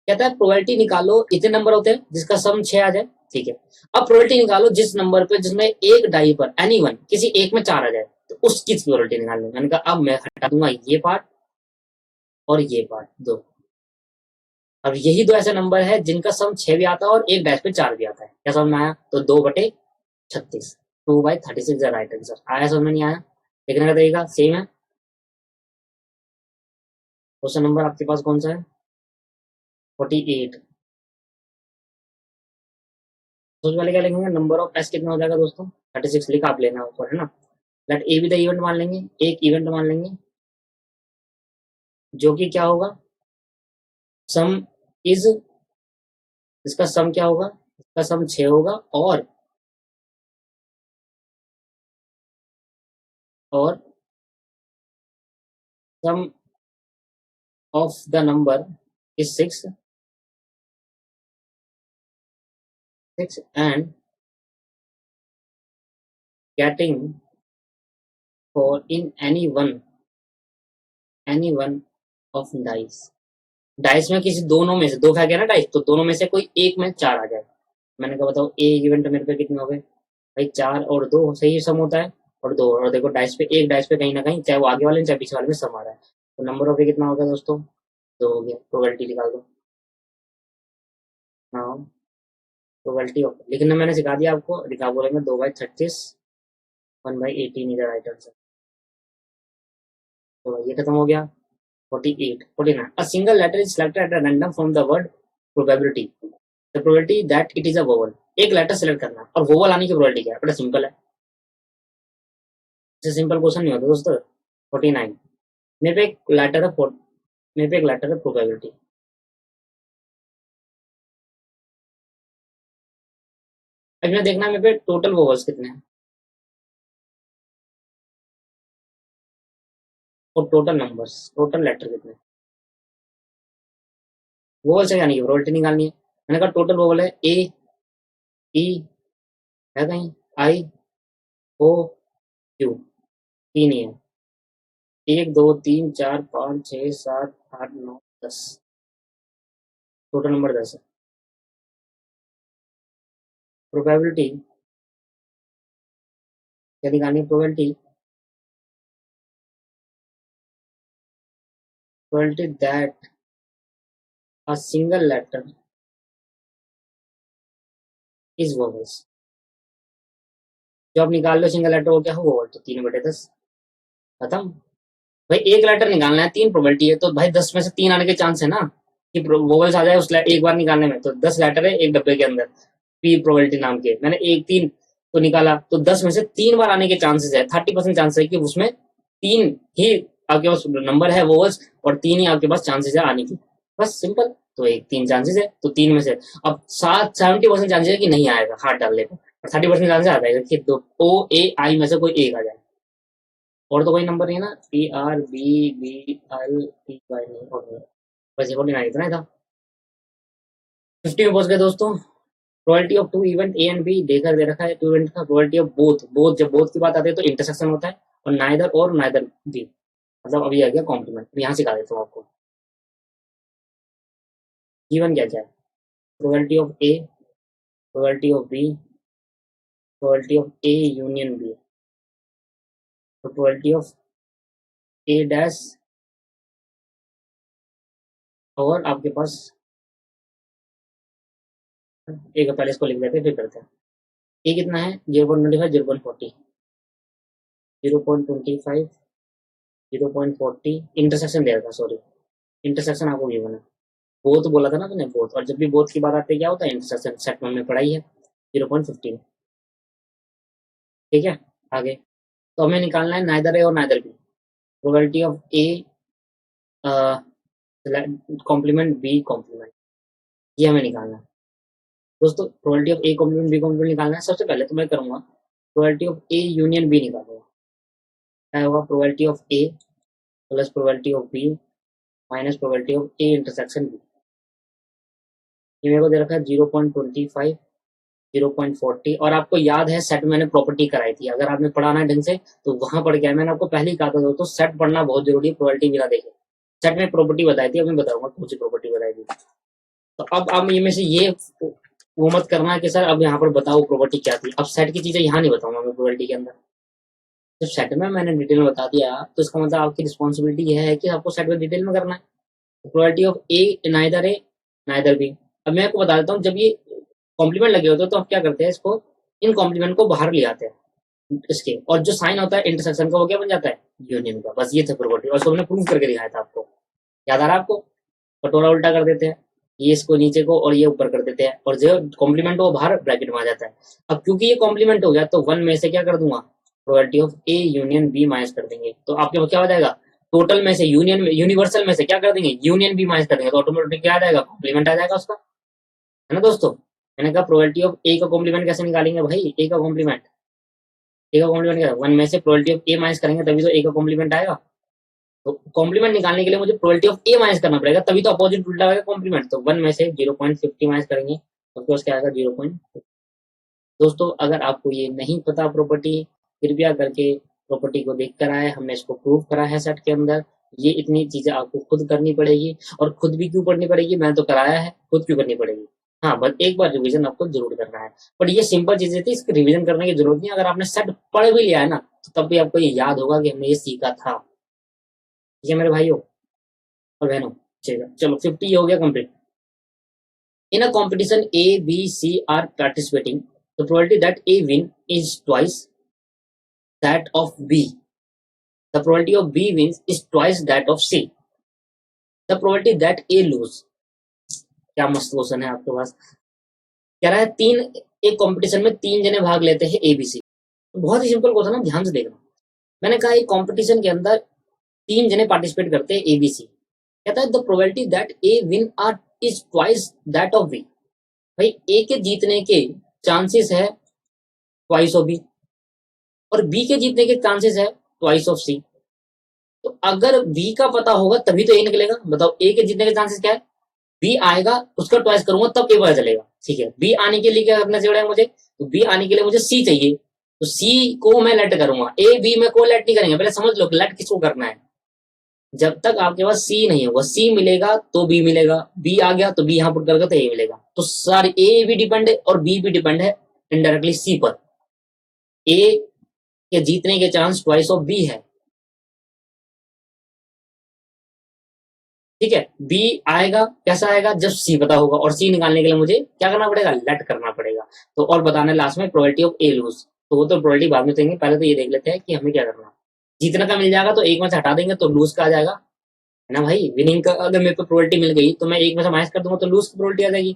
कहता है प्रोबेबिलिटी निकालो, इतने नंबर होते हैं जिसका सम 6 आ जाए, ठीक है। अब प्रोबेबिलिटी निकालो जिस नंबर पे, जिसमें एक डाई पर एनी वन, किसी एक में 4 आ जाए, तो उसकी प्रोबेबिलिटी निकालनी। मैंने कहा अब मैं हटा दूंगा ये पार्ट और ये पार्ट दो। अब यही दो ऐसे नंबर है जिनका सम 6 भी आता है और एक डैश पे 4 भी आता है। क्या समझ में आया? तो 2/36, 2/36 राइट आंसर। आया समझ में? नहीं आया? देखने का तरीका सेम है। क्वेश्चन नंबर आपके पास कौन सा है? 48। सोच वाले क्या लिखेंगे? नंबर ऑफ एस कितना हो जाएगा दोस्तों? 36 लिखा आप लेना ऊपर, है ना। लेट ए भी द इवेंट मान लेंगे, एक इवेंट मान लेंगे, जो कि क्या होगा? सम इज, इसका सम क्या होगा? इसका सम 6 होगा, और sum of the number is 6, 6 and getting four in any one of dice. Dice में किसी दोनों में से, दो खा गया ना डाइस, तो दोनों में से कोई एक में 4 आ जाए। मैंने कहा बताओ एक इवेंट मेरे पे कितने हो गए भाई? 4 और 2 सही सम होता है, और 2, और देखो डाइस पे, एक डाइस पे कहीं ना कहीं, चाहे वो आगे वाले चाहे पीछे वाले में सम आ रहा है। तो नंबर ऑफ ए कितना हो गया दोस्तों? 2 हो गया। प्रोबेबिलिटी निकाल दो। हाँ, प्रोबेबिलिटी ऑफ लिखना मैंने सिखा दिया आपको। लिखा बोलेंगे 2/36, 1/18 इधर राइट आंसर। तो ये खत्म हो गया। 48, 49। A single letter is selected at random from the word probability. The probability that it is a vowel. एक लेटर सेलेक्ट करना और वोवल आने की प्रोबेबिलिटी क्या है? बड़ा सिंपल है। इससे सिंपल क्वेश्चन नहीं होता दोस्तों। 49। मेरे पे एक लेटर है, मेरे पे एक लेटर है प्रोबेबिलिटी। अब मैं देखना है मेरे पे टोटल वोवल्स कितने हैं और टोटल नंबर्स, टोटल लेटर कितने हैं। वोवल से यानी कि प्रोबेबिलिटी निकालनी है। मैंने कहा टोटल वोवल है ए, ई है कहीं, आई, ओ, क्यू, तीन ही है। 1 2 3 4 5 6 7 8 9 10, टोटल नंबर 10 है। प्रोबेबिलिटी क्या निकालनी है? Probability, probability that a single letter is vowels. जो आप निकाल लो सिंगल लेटर वो क्या हो? वोवल। तो 3/10 खत्म। भाई एक लेटर निकालना है, 3 प्रोबेबिलिटी है, तो भाई 10 में से 3 आने के चांस है ना कि वोवल्स आ जाए उस एक बार निकालने में। तो 10 लेटर है एक डब्बे के अंदर, पी प्रोबेबिलिटी नाम के। मैंने एक 3 तो निकाला, तो 10 में से 3 बार आने के चांसेस है। 30% चांस है कि उसमें 3 ही आपके पास नंबर है वोवल्स, और 3 ही आपके पास चांसेस है आने की। बस सिंपल। तो एक 3 चांसेस है, तो 3 में से अब 70% चांसेस है कि नहीं आएगा हाथ डालने का, और 30% चांसेस आ जाएगा कि दो ओ ए आई में से कोई एक आ जाए। और तो कोई नंबर नहीं है ना? PRBBLTY नहीं, और बस ये 49 इतना ही था। 50 में पहुंच गए दोस्तों। Probability of two event A and B देकर दे रखा है, टू इवेंट का प्रोबेबिलिटी ऑफ बोथ। बोथ जब बोथ की बात आती है तो इंटरसेक्शन होता है, और नाइदर और नाइदर भी, मतलब अभी आ गया कॉम्प्लीमेंट। यहाँ सिखा देता हूँ आपको। गिवन क्या क्या है, probability of A, probability of B, probability of A union B, probability of A dash, और आपके पास एक, पहले इसको लिख देते हैं फिर करते हैं। ए कितना है, 0.25, 0.40, 0.25, 0.40, इंटरसेक्शन दे रखा, सॉरी इंटरसेक्शन आपको गिवन है, बोथ बोला था ना मैंने, बोथ, और जब भी बोथ की बात आती है क्या होता है, इंटरसेक्शन, सेट में हमने पढ़ाई है 0.15। ठीक है, आगे तो हमें निकालना है नाइदर ए और neither B, probability of A complement B complement, ये हमें निकालना है दोस्तों। Probability of A complement B complement निकालना है। सबसे पहले तो मैं करूंगा probability of A union B निकालूंगा, क्या होगा, probability of A plus probability of B minus probability of A intersection B. ये मेरे को दे रखा है 0.25, 0.40, और आपको याद है सेट मैंने प्रॉपर्टी कराई थी, अगर आपने पढ़ाना है ढंग से तो वहां पढ़ के मैंने आपको पहले ही कहा था दोस्तों, सेट पढ़ना बहुत जरूरी है, प्रोबेबिलिटी बिना देखे। सेट में प्रॉपर्टी बताई थी, अब मैं बताऊंगा कौन सी प्रॉपर्टी बताई थी। तो अब ये में से ये वो मत करना है कि सर अब यहाँ पर बताओ प्रॉपर्टी क्या थी, अब सेट की चीजें यहाँ नहीं बताऊंगा मैं प्रोबेबिलिटी के अंदर। जब सेट में मैंने डिटेल में बता दिया तो इसका मतलब आपकी रिस्पॉन्सिबिलिटी यह है कि आपको सेट में डिटेल में करना है। Probability of A neither be. अब मैं आपको बता देता हूँ, जब ये कॉम्प्लीमेंट लगे होते हैं तो हम क्या करते हैं, इसको इन कॉम्प्लीमेंट को बाहर ले आते हैं इसके, और जो साइन होता है इंटरसेक्शन का वो क्या बन जाता है, यूनियन का। बस ये था प्रॉपर्टी, और इसको हमने प्रूव करके दिखाया था आपको, याद आ रहा है आपको। कटोरा उल्टा कर देते हैं, ये इसको नीचे को और ये ऊपर कर देते हैं, और जो कॉम्प्लीमेंट वो बाहर ब्रैकेट में आ जाता है। अब क्योंकि ये कॉम्प्लीमेंट हो गया तो वन में से क्या कर दूंगा, probability of A union B minus कर देंगे, तो आपके पास क्या हो जाएगा, टोटल में से यूनियन में, यूनिवर्सल में से क्या कर देंगे, यूनियन बी माइनस कर देंगे, तो ऑटोमेटिक क्या आ जाएगा, कॉम्प्लीमेंट आ जाएगा उसका, है ना दोस्तों। मैंने कहा प्रोबेबिलिटी ऑफ ए का कॉम्प्लीमेंट कैसे निकालेंगे भाई, ए का कॉम्प्लीमेंट, ए का कॉम्प्लीमेंट क्या, वन में से प्रोबेबिलिटी ऑफ ए माइनस करेंगे तभी तो ए का कॉम्प्लीमेंट आएगा। तो कॉम्प्लीमेंट निकालने के लिए मुझे प्रोबेबिलिटी ऑफ ए माइनस करना पड़ेगा, तभी तो अपोजिट उल्टा आएगा कॉम्प्लीमेंट। तो वन में से 0.50 माइनस करेंगे, उसके पास क्या आएगा, 0. दोस्तों अगर आपको ये नहीं पता प्रॉपर्टी, कृपया करके प्रॉपर्टी को देख कर आए, हमने इसको प्रूव करा है सेट के अंदर। ये इतनी चीजें आपको खुद करनी पड़ेगी, और खुद भी क्यों पढ़नी पड़ेगी, मैंने तो कराया है, खुद क्यों करनी पड़ेगी। हाँ, बस एक बार रिवीजन आपको जरूर करना है, बट ये सिंपल चीजें थी, इसकी रिवीजन करने की जरूरत नहीं। अगर आपने सेट पढ़ भी लिया है ना, तो तब भी आपको ये याद होगा कि हमने ये सीखा था। ठीक है मेरे भाइयों और बहनों, चलो 50 हो गया complete. In a competition A, B, C are participating. The probability that A win is twice that of B. The probability of B wins is twice that of C. The probability that A lose. क्या मस्त question है आपके पास। कह रहा है तीन, एक competition में तीन जने भाग लेते हैं ए बी सी। बहुत ही सिंपल क्वेश्चन है, ध्यान से देखना। मैंने कहा एक कंपटीशन के अंदर तीन जने पार्टिसिपेट करते हैं ए बी सी। कहता है the probability that A win are is twice that of B. भाई ए के जीतने के चांसेस है ट्वाइस ऑफ बी, और बी के जीतने के चांसेस है ट्वाइस ऑफ सी। तो अगर बी का पता होगा तभी तो ए निकलेगा। बताओ ए के जीतने के चांसेस क्या है, बी आएगा उसका ट्वाइस करूंगा तब ए पता चलेगा। ठीक है, बी आने के लिए क्या करना चाहिए मुझे, तो बी आने के लिए मुझे सी चाहिए, तो सी को मैं लेट करूंगा, ए बी में को लेट नहीं करेंगे। पहले समझ लो लेट किसको करना है। जब तक आपके पास सी नहीं होगा, सी मिलेगा तो बी मिलेगा, बी आ गया तो बी यहां पुट करके तो ए मिलेगा। तो सारी ए भी डिपेंड है और बी भी डिपेंड है इनडायरेक्टली सी पर। ए के जीतने के चांस ट्वाइस ऑफ बी है। ठीक है, बी आएगा, कैसा आएगा, जब सी पता होगा, और सी निकालने के लिए मुझे क्या करना पड़ेगा, लेट करना पड़ेगा। तो और बताना लास्ट में प्रोबेबिलिटी ऑफ ए लूज, तो वो तो प्रोबेबिलिटी बाद में देंगे, पहले तो ये देख लेते हैं कि हमें क्या करना है। जीतने का मिल जाएगा तो एक में से हटा देंगे तो लूज का आ जाएगा, है ना भाई। विनिंग का अगर मेरे को प्रोबेबिलिटी मिल गई तो मैं एक में से माइनस कर दूंगा तो लूज की प्रोबेबिलिटी आ जाएगी।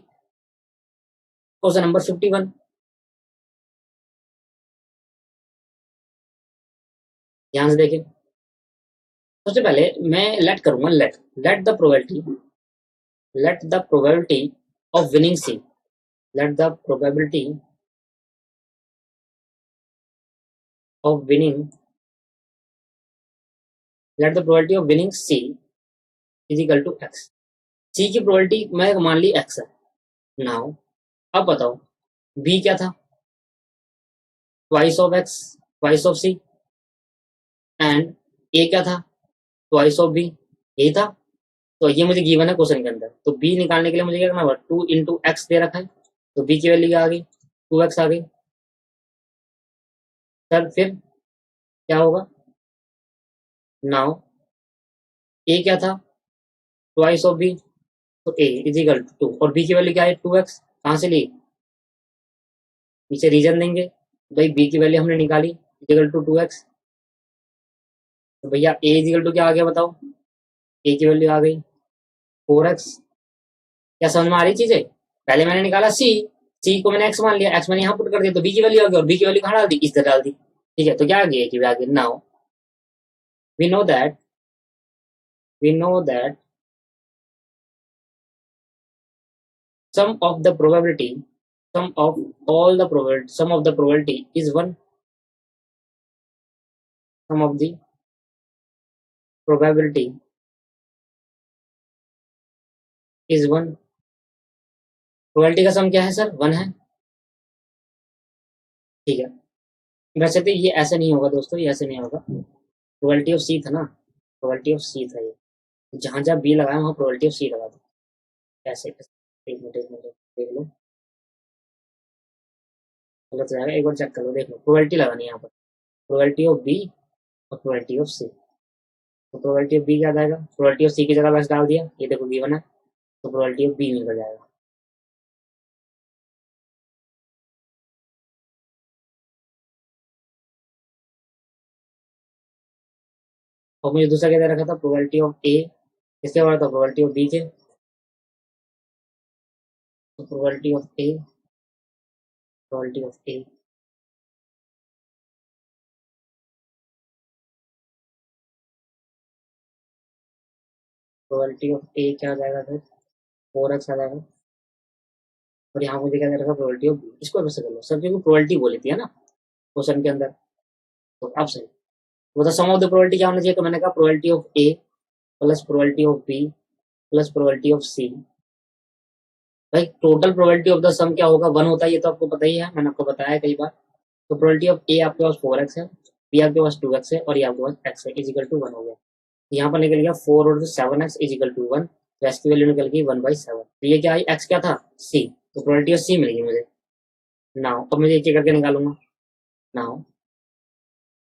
क्वेश्चन नंबर 51, ध्यान से देखें। सबसे पहले मैं लेट करूंगा, let let the probability, let the probability of winning C, let the probability of winning, let the probability of winning C is equal to X. C की प्रोबेबिलिटी मैं मान ली एक्स है। नाउ अब बताओ बी क्या था, twice of X, twice of C, and A क्या था, ट्वाइस ऑफ बी, यही था। तो ये मुझे गिवन है क्वेश्चन के अंदर, तो बी निकालने के लिए मुझे क्या करना होगा, 2 × x दे रखा है, तो बी की वैल्यू आ गई 2x आ गई। सर फिर क्या होगा, नाउ ए क्या था, ट्वाइस ऑफ बी, तो ए इजिकल टू 2, और बी की वैल्यू क्या है 2x, कहाँ से ली, पीछे रीजन देंगे, भाई बी की वैल्यू हमने निकाली इजिकल टू 2x, तो भैया ए इजिकल टू क्या आ गया बताओ, ए की वैल्यू आ गई 4x। क्या समझ में आ रही चीजें, पहले मैंने निकाला सी को मैंने एक्स मान लिया, एक्स मैंने यहाँ पुट कर दिया, तो बी की वैल्यू आ गई, और बी की वैल्यू कहाँ डाल दी, इस तरह डाल दी। ठीक है, तो क्या आ गया कि आ गई, now we know that we know that sum of the probability sum of all the probability sum of the probability is 1, sum of the probability is 1, probability का सम क्या है सर, 1 है। ठीक है, वैसे तो ये ऐसे नहीं होगा दोस्तों, ये ऐसे नहीं होगा, प्रोबेबिलिटी ऑफ सी था ना, प्रोबेबिलिटी ऑफ सी था ये, जहां जहां बी लगाया वहां प्रोबेबिलिटी ऑफ सी लगा दो, ऐसे एक मिनट देख लो, गलत जाएगा, एक बार चेक कर लो, देख लो, प्रोबेबिलिटी लगानी है यहाँ पर, प्रोबेबिलिटी ऑफ बी और प्रोबेबिलिटी ऑफ सी, तो प्रोबेबिलिटी ऑफ बी क्या आएगा, प्रोबेबिलिटी ऑफ सी की जगह बस डाल दिया, ये देखो गिवन है, तो प्रोबेबिलिटी ऑफ बी निकल जाएगा। और मुझे दूसरा क्या दे रखा था, प्रोबेबिलिटी ऑफ ए, इसके बाद था प्रोबेबिलिटी ऑफ बी के, तो probability of A, probability of A, probability of A क्या आ जाएगा फिर, 4x आ जाएगा, और यहाँ मुझे क्या दे रखा, प्रोबेबिलिटी ऑफ बी, इसको वैसे कर लो सर, क्योंकि प्रोबेबिलिटी बोली थी है ना क्वेश्चन के अंदर, तो अब सही, वो तो सम ऑफ द प्रोबेबिलिटी क्या होना चाहिए, तो मैंने कहा probability of A plus probability of B plus probability of C. भाई total probability of the sum क्या होगा, 1 होता है, ये तो आपको पता ही है, मैंने आपको बताया कई बार, तो प्रोबेबिलिटी ऑफ ए आपके पास 4x है, बी आपके पास 2x है, और ये आपके पास x है, इजिकल टू 1 हो गया, यहाँ पर निकल गया 4 और 7x इजिकल टू 1, तो x की वैल्यू निकल गई 1/7, तो ये क्या आई, x क्या था, c, तो प्रोबेबिलिटी ऑफ c मिल गई मुझे। नाउ अब मुझे एक एक करके निकालूंगा, नाउ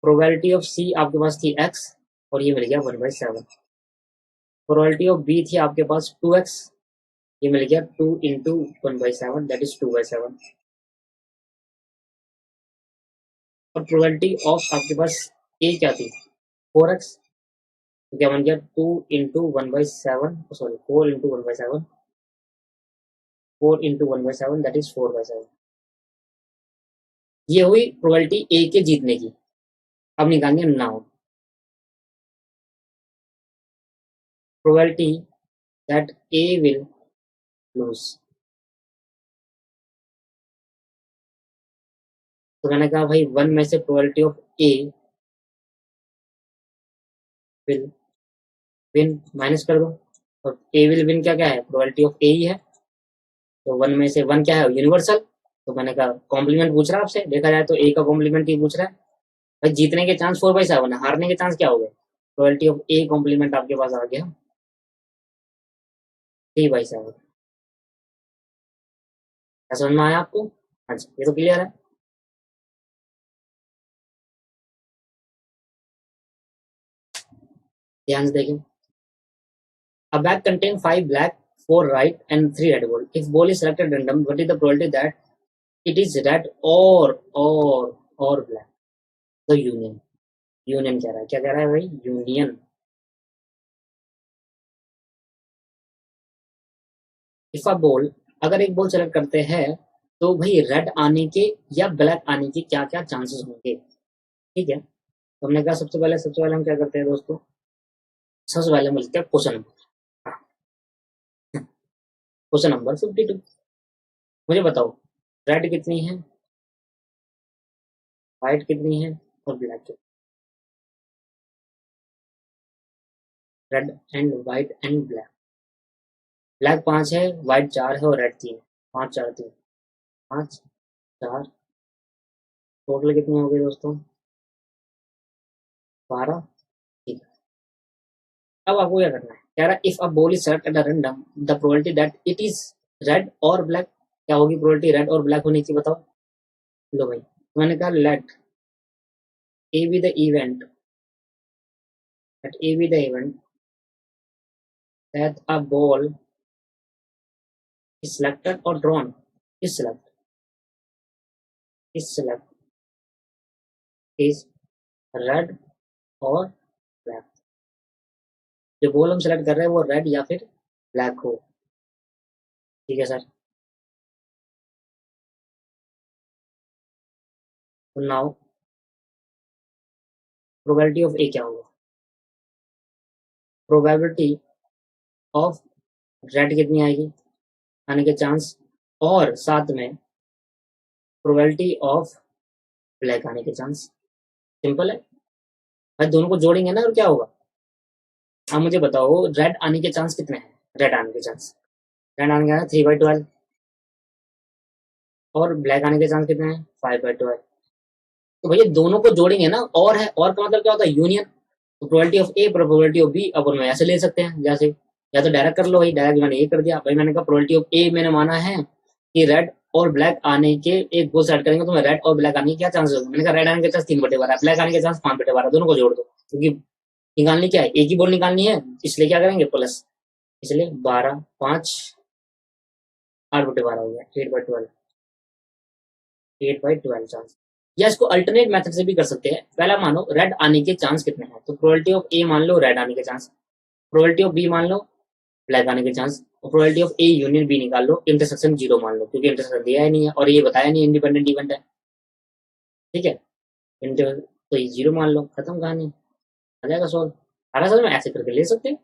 प्रोबेबिलिटी ऑफ c आपके पास थी x, और ये मिल गया 1/7, प्रोबेबिलिटी ऑफ b थी आपके पास 2x, ये मिल गया 2 × 1/7 दैट इज 2/7, और प्रोबेबिलिटी ऑफ आपके पास a क्या थी 4x, तो क्या बन गया 2 × 1/7, सॉरी 4 × 1/7, 4 × 1/7 दैट इज 4/7, ये हुई प्रोबेबिलिटी ए के जीतने की। अब निकालेंगे now probability that A will lose, तो मैंने कहा भाई 1 में से probability of A will win minus कर दो, और ए विल विन क्या क्या है, प्रोबेबिलिटी ऑफ ए ही है, तो 1 में से 1 क्या है, यूनिवर्सल, तो मैंने कहा कॉम्प्लीमेंट पूछ रहा है आपसे, देखा जाए तो ए का कॉम्प्लीमेंट ही पूछ रहा है, भाई जीतने के चांस 4/7 है, हारने के चांस क्या हो गए, प्रोबेबिलिटी ऑफ ए कॉम्प्लीमेंट आपके पास आ गया 3/7। क्या समझ में आया आपको, हाँ जी, ये तो क्लियर है। ध्यान से देखिए, a bag contain 5 black, 4 right and 3 red ball, if ball is selected random, what is the probability that it is red or black, तो यूनियन कह रहा है, क्या कह रहा है भाई, यूनियन, इफ अ बॉल, अगर एक बॉल सेलेक्ट करते हैं, तो भाई रेड आने के या ब्लैक आने के क्या क्या चांसेस होंगे, ठीक है, तो हमने कहा सबसे पहले हम क्या करते हैं दोस्तों, सबसे पहले मिलते हैं क्वेश्चन नंबर, क्वेश्चन नंबर 52, मुझे बताओ रेड कितनी है, व्हाइट कितनी है, और ब्लैक कितनी, red and white and black, black 5 है, व्हाइट 4 है, और रेड 3 है, 5 4 3, 5 4, टोटल कितनी हो गई दोस्तों, 12। ठीक है, अब आपको क्या करना है, कह रहा if a ball is select at random the probability that it is red और ब्लैक, क्या होगी प्रोबेबिलिटी रेड और ब्लैक होने की, बताओ। लो भाई, मैंने कहा let A be the event, let A be the event that a ball is selected or drawn. Is select, is select, is red और black. जो बॉल हम सेलेक्ट कर रहे हैं वो रेड या फिर ब्लैक हो। ठीक है सर। तो नाउ प्रोबेबिलिटी ऑफ ए क्या होगा, प्रोबेबिलिटी ऑफ रेड कितनी आएगी आने के चांस, और साथ में प्रोबेबिलिटी ऑफ ब्लैक आने के चांस। सिंपल है भाई, दोनों को जोड़ेंगे ना और क्या होगा। अब मुझे बताओ रेड आने के चांस कितने हैं, रेड आने के चांस, रेड आने के 3/12 और ब्लैक आने के चांस कितने हैं 5/12। तो भैया दोनों को जोड़ेंगे ना, और है, और का मतलब क्या होता है यूनियन। तो probability of A probability of B अपन में ऐसे ले सकते हैं जैसे, या तो डायरेक्ट कर लो भाई, डायरेक्ट मैंने ये कर दिया भाई, मैंने कहा प्रोबेबिलिटी ऑफ ए मैंने माना है कि रेड और ब्लैक आने के, एक को सेट करेंगे तो मैं रेड और ब्लैक आने के क्या चांसेस होंगे, मैंने कहा रेड आने के चांस 3/12, ब्लैक आने के चांस 5/12, दोनों को जोड़ दो क्योंकि निकालनी क्या है, एक ही बॉल निकालनी है, इसलिए क्या करेंगे प्लस, इसलिए 12 5 8/12 हो गया, 8/12, 8/12 चांस। या इसको अल्टरनेट मेथड से भी कर सकते हैं। पहला मानो रेड आने के चांस कितने हैं, तो प्रोबेबिलिटी ऑफ ए मान लो रेड आने के चांस, प्रोबेबिलिटी ऑफ बी मान लो ब्लैक आने के चांस, और probability of A union B निकाल लो, इंटरसेक्शन 0 मान लो क्योंकि इंटरसेक्शन दिया ही नहीं है और ये बताया नहीं इंडिपेंडेंट इवेंट है। ठीक है, इंटर तो ये 0 मान लो, खत्म कहानी, आ जाएगा सॉल्व। सारा सर में ऐसे करके ले सकते हैं,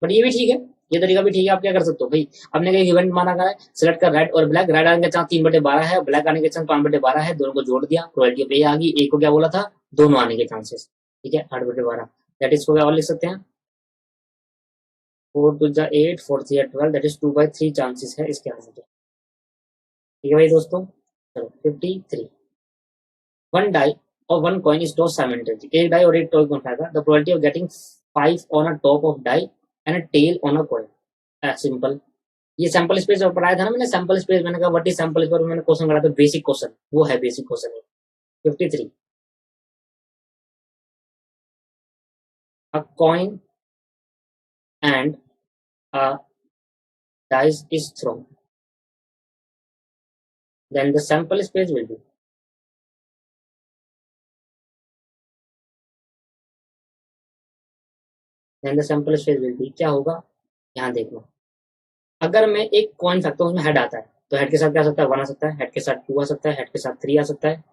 बट ये भी ठीक है, ये तरीका भी ठीक है। आप क्या कर सकते हो भाई, आपने कहीं इवेंट माना करा है, सिलेक्ट कर रेड और ब्लैक, रेड आने के चांस 3/12 है, ब्लैक आने के चांस 5/12 है, दोनों को जोड़ दिया, प्रोबेबिलिटी ऑफ ए आ गई, ए को क्या बोला था, दोनों आने के चांसेस। ठीक है 8/12, दैट इज को क्या और लिख सकते हैं, 4 2 जा 8 4 3 12, दैट इज 2/3 चांसेस है इसके आंसर के। ठीक है भाई दोस्तों, चलो 53, वन डाई और one coin is toss simultaneously, एक डाई और एक टॉय कौन उठाएगा, the probability of getting 5 on a top of die and a tail on a coin. Simple, ये सैंपल स्पेस और पढ़ाया था ना मैंने, सैंपल स्पेस, मैंने कहा व्हाट इज सैंपल स्पेस, मैंने क्वेश्चन करा था बेसिक क्वेश्चन, वो है बेसिक क्वेश्चन है। 53, a coin and a dice is thrown, then the sample space will be, then the sample space will be क्या होगा, यहाँ देखना। अगर मैं एक कॉइन फेंकता हूँ उसमें हेड आता है, तो हेड के साथ क्या आ सकता है, 1 आ सकता है, हेड के साथ 2 आ सकता है, हेड के साथ 3 आ सकता है,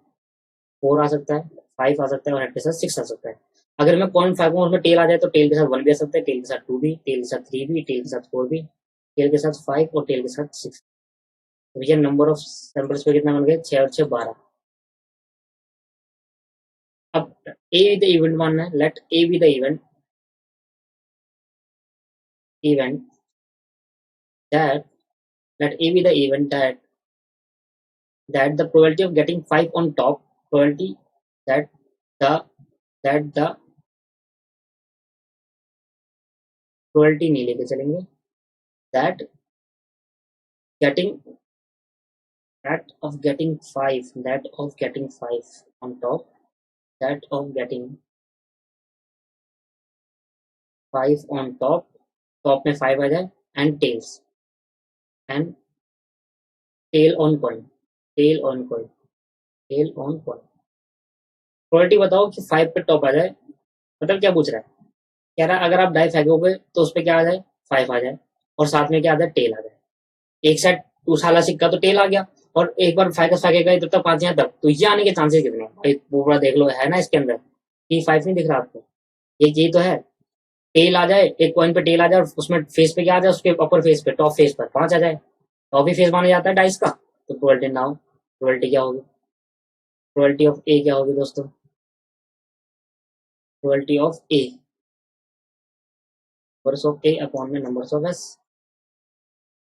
4 आ सकता है, 5 आ सकता है और हेड के साथ 6 आ सकता है। अगर मैं कॉइन फेंकूं उसमें टेल आ जाए तो टेल के साथ 1 भी आ सकता है, टेल के साथ 2 भी, टेल के साथ 3 भी, टेल के साथ 4 भी, टेल के साथ 5 और टेल के साथ 6। तो भैया नंबर ऑफ सैंपल्स पे कितना बन गया, 6 और 6 12। अब ए द इवेंट मानना है, let A be the event, event that, let A be the event that the probability of getting 5 on top, probability that the that the probability नहीं लेके चलेंगे, that getting, that of getting 5, that of getting 5 on top, that of getting 5 on top, top में 5 आ जाए, and tails, and tail on coin, tail on coin, tail on coin, probability बताओ कि 5 पे top आ जाए, मतलब क्या पूछ रहा है, कह रहा है अगर आप डाई फेंकोगे तो उस पर क्या आ जाए, 5 आ जाए और साथ में क्या आ जाए, टेल आ जाए। एक साइड उछाला सिक्का तो टेल आ गया, और एक बार फाइकस फेंकेगा जब तक 5 यहाँ तक, तो ये आने के चांसेस कितने हैं भाई, वो पूरा देख लो, है ना इसके अंदर, T5 नहीं दिख रहा आपको, एक ये तो है, टेल आ जाए, एक कॉइन पे टेल आ जाए और उसमें फेस पे क्या आ जाए, उसके अपर फेस पे, टॉप फेस पर 5 आ जाए, टॉप ही फेस माना जाता है डाइस का। तो प्रोबेबिलिटी नाउ, प्रोबेबिलिटी क्या होगी, प्रोबेबिलिटी ऑफ ए क्या होगी दोस्तों, probability of A, numbers of A upon में नंबर्स ऑफ एस,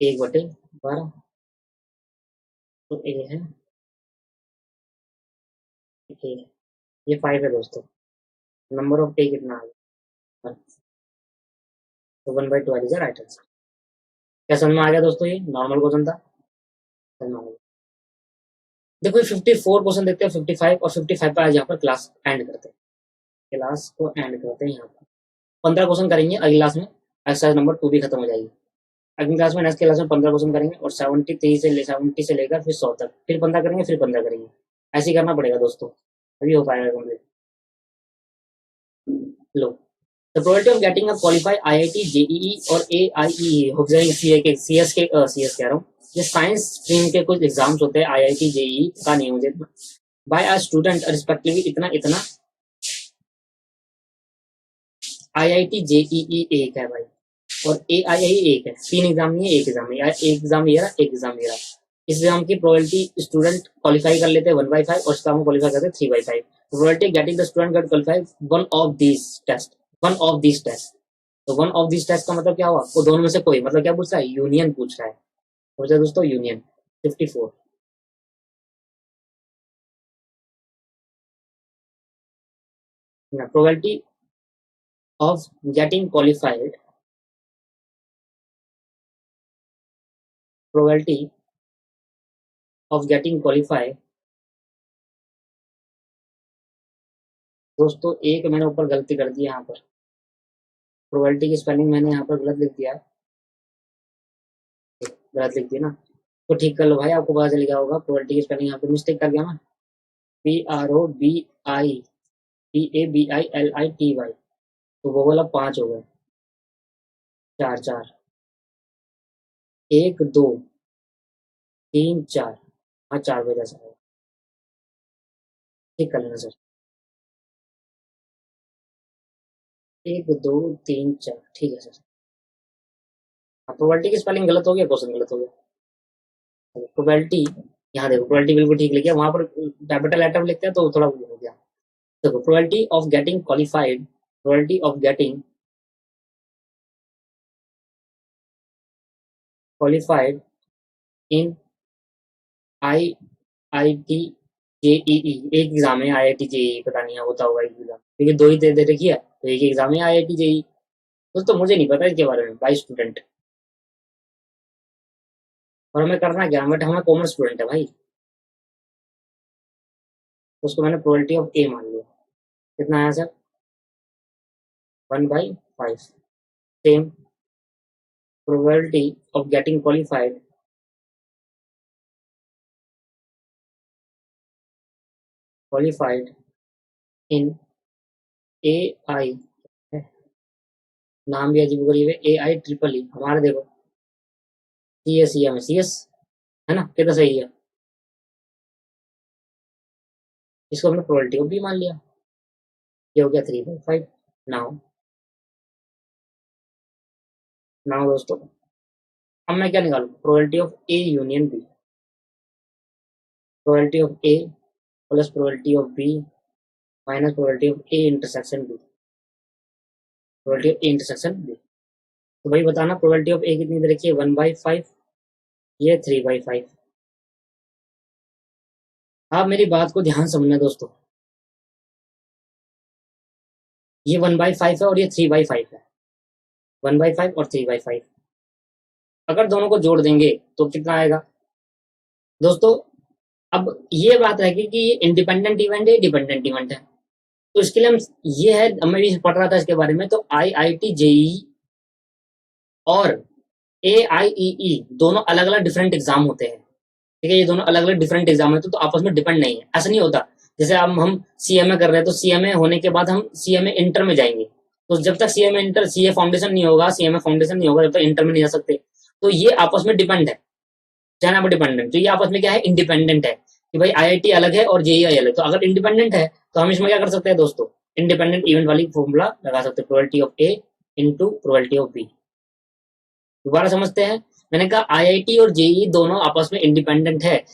1/12, तो ए है, ए, ये 5 है दोस्तों, नंबर ऑफ ए कितना आ गया, तो 1/12 इज राइट आंसर। क्या समझ में आ गया दोस्तों? ये नॉर्मल क्वेश्चन था, समझ में आ गया। देखो 54 क्वेश्चन देखते हैं, 55 और 55 पर आज यहाँ पर क्लास एंड करते हैं, क्लास को एंड करते हैं। यहाँ पर 15 क्वेश्चन करेंगे अगली क्लास में, एक्सरसाइज नंबर 2 भी खत्म हो जाएगी अगली क्लास में। नेक्स्ट क्लास में 15 क्वेश्चन करेंगे और 70 से लेकर फिर 100 तक, फिर 15 करेंगे, फिर 15 करेंगे, ऐसे ही करना पड़ेगा दोस्तों, अभी हो पाएगा complete. Low, the probability of getting a qualify IIT JEE और AIE हो जाएंगे CS कह रहा हूँ, ये साइंस स्ट्रीम के कुछ एग्जाम्स होते हैं, IIT JEE का नहीं मुझे बाय अ स्टूडेंट रिस्पेक्टिवली इतना इतना। IIT JEE एक है भाई और AII एक है, 3 एग्जाम नहीं है, एक एग्जाम है, एक एग्जाम ये रहा, एक एग्जाम ये रहा। इस एग्जाम की प्रोबेबिलिटी स्टूडेंट क्वालिफाई कर लेते हैं 1/5 और इसका हम क्वालिफाई करते हैं 3/5। Probability getting the student get qualify one of this test, one of this test. तो वन ऑफ दिस टेस्ट का मतलब क्या हुआ? वो दोनों में से कोई, मतलब क्या पूछ रहा है? यूनियन पूछ रहा है। पूछ रहा है दोस्तों union. 54 probability of getting qualified, probability of getting qualified. दोस्तों एक मैंने ऊपर गलती कर दी यहाँ पर, प्रोबेबिलिटी की स्पेलिंग मैंने यहाँ पर गलत लिख दिया है, गलत लिख दी ना, तो ठीक कर लो भाई, आपको पता चल गया होगा। प्रोबेबिलिटी की स्पेलिंग यहाँ पे मिस्टेक कर गया ना, PROBITABILITY, तो वो वाला 5 हो गए, 4 4, 1 2 3 4, हाँ 4 बजे जैसा है, ठीक कर लेना सर। 1 2 3 4, ठीक है सर। प्रोबेबिलिटी की स्पेलिंग गलत हो गया, क्वेश्चन गलत हो गया। प्रोबेबिलिटी यहाँ देखो, प्रोबेबिलिटी बिल्कुल ठीक लिखा, वहां पर कैपिटल लेटर लिखते हैं तो थोड़ा वो हो गया। देखो probability of getting qualified, probability of getting qualified in IIT JEE, एक एग्जाम है IIT JEE, पता नहीं होता होगा एक एग्जाम, क्योंकि 2 ही दे रखी है, तो एक एग्जाम है IIT JEE। दोस्तों मुझे नहीं पता इसके बारे में, बाई स्टूडेंट, और हमें करना क्या, बट हमें कॉमर्स स्टूडेंट है भाई, तो उसको मैंने प्रोबेबिलिटी ऑफ ए मान लिया। कितना आया sir? 1/5। Same probability of getting qualified, qualified in AI, नाम भी अजीब गरीब है, AIEEE हमारे देखो CS है ना, कितना सही है, इसको हमने प्रोबेबिलिटी ऑफ बी मान लिया, ये हो गया 3/5। नाउ नाउ दोस्तों अब मैं क्या निकालू? Probability of A union B, probability of A plus probability of B minus probability of A intersection B, probability of A intersection B. तो भाई बताना प्रोबेबिलिटी ऑफ ए कितनी दे रखी है? 1/5, ये 3/5। आप मेरी बात को ध्यान समझना दोस्तों, ये 1/5 है और ये 3/5 है, 1/5 और 3/5, अगर दोनों को जोड़ देंगे तो कितना आएगा दोस्तों? अब ये बात रहेगी कि ये इंडिपेंडेंट इवेंट है, डिपेंडेंट इवेंट है, तो इसके लिए हम, ये है, मैं भी पढ़ रहा था इसके बारे में, तो IIT JEE और AIEE दोनों अलग अलग डिफरेंट एग्जाम होते हैं, ठीक है, ये दोनों अलग अलग डिफरेंट एग्जाम होते हैं, तो आपस में डिपेंड नहीं है, ऐसा नहीं होता। जैसे अब हम CMA कर रहे हैं, तो CMA होने के बाद हम CMA इंटर में जाएंगे, तो जब तक CMA इंटर CA फाउंडेशन नहीं होगा, CMA फाउंडेशन नहीं होगा, जब तक इंटर में नहीं जा सकते। तो ये आपस में डिपेंड है, चाइना पर डिपेंडेंट, तो ये आपस में क्या है? इंडिपेंडेंट है, कि भाई IIT अलग है और JEE अलग है। तो अगर इंडिपेंडेंट है तो हम इसमें क्या कर सकते हैं दोस्तों? इंडिपेंडेंट इवेंट वाली फॉर्मूला लगा सकते हैं, probability of A into probability of B. दोबारा समझते हैं, मैंने कहा IIT और JEE दोनों आपस में इंडिपेंडेंट है,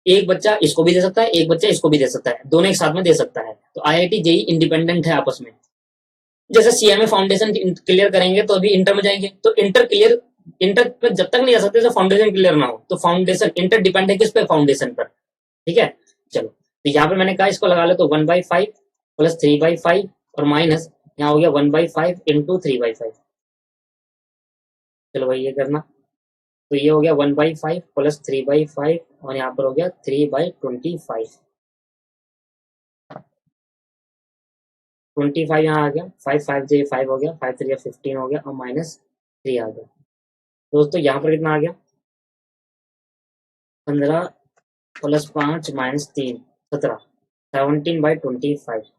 एक बच्चा इसको भी दे सकता है, एक बच्चा इसको भी दे सकता है, दोनों एक साथ में दे सकता है, तो IIT JEE इंडिपेंडेंट है आपस में। जैसे CMA फाउंडेशन क्लियर करेंगे तो अभी इंटर में जाएंगे, तो इंटर पे जब तक नहीं जा सकते जब फाउंडेशन क्लियर ना हो, तो फाउंडेशन इंटर डिपेंड है किस पे? फाउंडेशन पर, ठीक है। चलो तो यहाँ पे मैंने कहा इसको लगा लो, तो 1/5 प्लस 3/5 और माइनस यहाँ हो गया 1/5 इंटू 3/5, चलो भाई ये करना। तो ये हो गया 1/5 प्लस 3/5 और यहाँ पर हो गया 3/25। 25 यहाँ आ गया, 5 5 हो गया, 5 3 15 हो गया और -3 आ गया। दोस्तों यहाँ पर कितना आ गया, 15 प्लस 5 -3 17, 17/25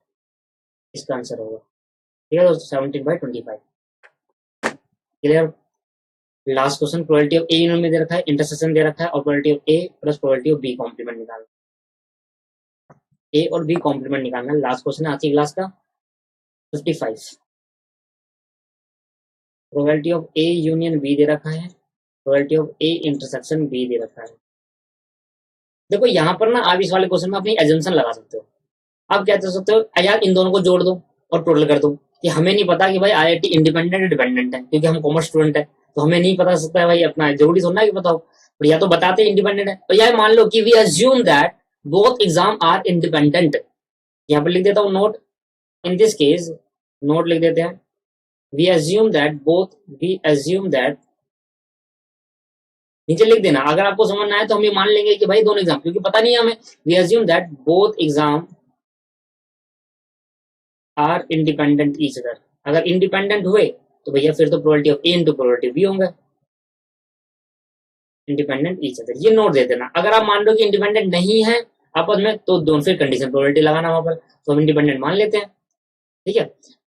इसका आंसर होगा। ठीक है दोस्तों, 17/25। Clear. Last question, probability of A union में दे रखा है, इंटरसेक्शन दे रखा है और probability of A plus probability of B complement निकालना। ए और बी कॉम्प्लीमेंट निकालना है। लास्ट क्वेश्चन है आज की क्लास का 55। Probability of A union B दे रखा है, probability of A intersection B दे रखा है। देखो यहाँ पर ना आप इस वाले क्वेश्चन में अपनी एजम्पशन लगा सकते हो। आप क्या कर सकते हो, यार इन दोनों को जोड़ दो और टोटल कर दो, कि हमें नहीं पता कि भाई आईआईटी इंडिपेंडेंट है डिपेंडेंट है, क्योंकि हम कॉमर्स स्टूडेंट है तो हमें नहीं पता सकता है भाई अपना, जरूरी थोड़ा है कि बताओ। और या तो बताते इंडिपेंडेंट है, और यार मान लो कि we assume that both exam are independent. यहाँ पर लिख देता हूँ note, in this case note लिख देते हैं, वी अज्यूम दैट नीचे लिख देना। अगर आपको समझ ना आए तो हम ये मान लेंगे कि भाई दोनों एग्जाम, क्योंकि पता नहीं है हमें, we assume that both exam are independent each other. अगर इंडिपेंडेंट हुए तो भैया फिर तो probability of A into probability B होंगे इंडिपेंडेंट ईच अदर। ये नोट दे देना। अगर आप मान लो कि इंडिपेंडेंट नहीं है आपस में, तो दोनों फिर कंडीशन प्रोबेबिलिटी लगाना वहां पर, तो हम इंडिपेंडेंट मान लेते हैं। ठीक है,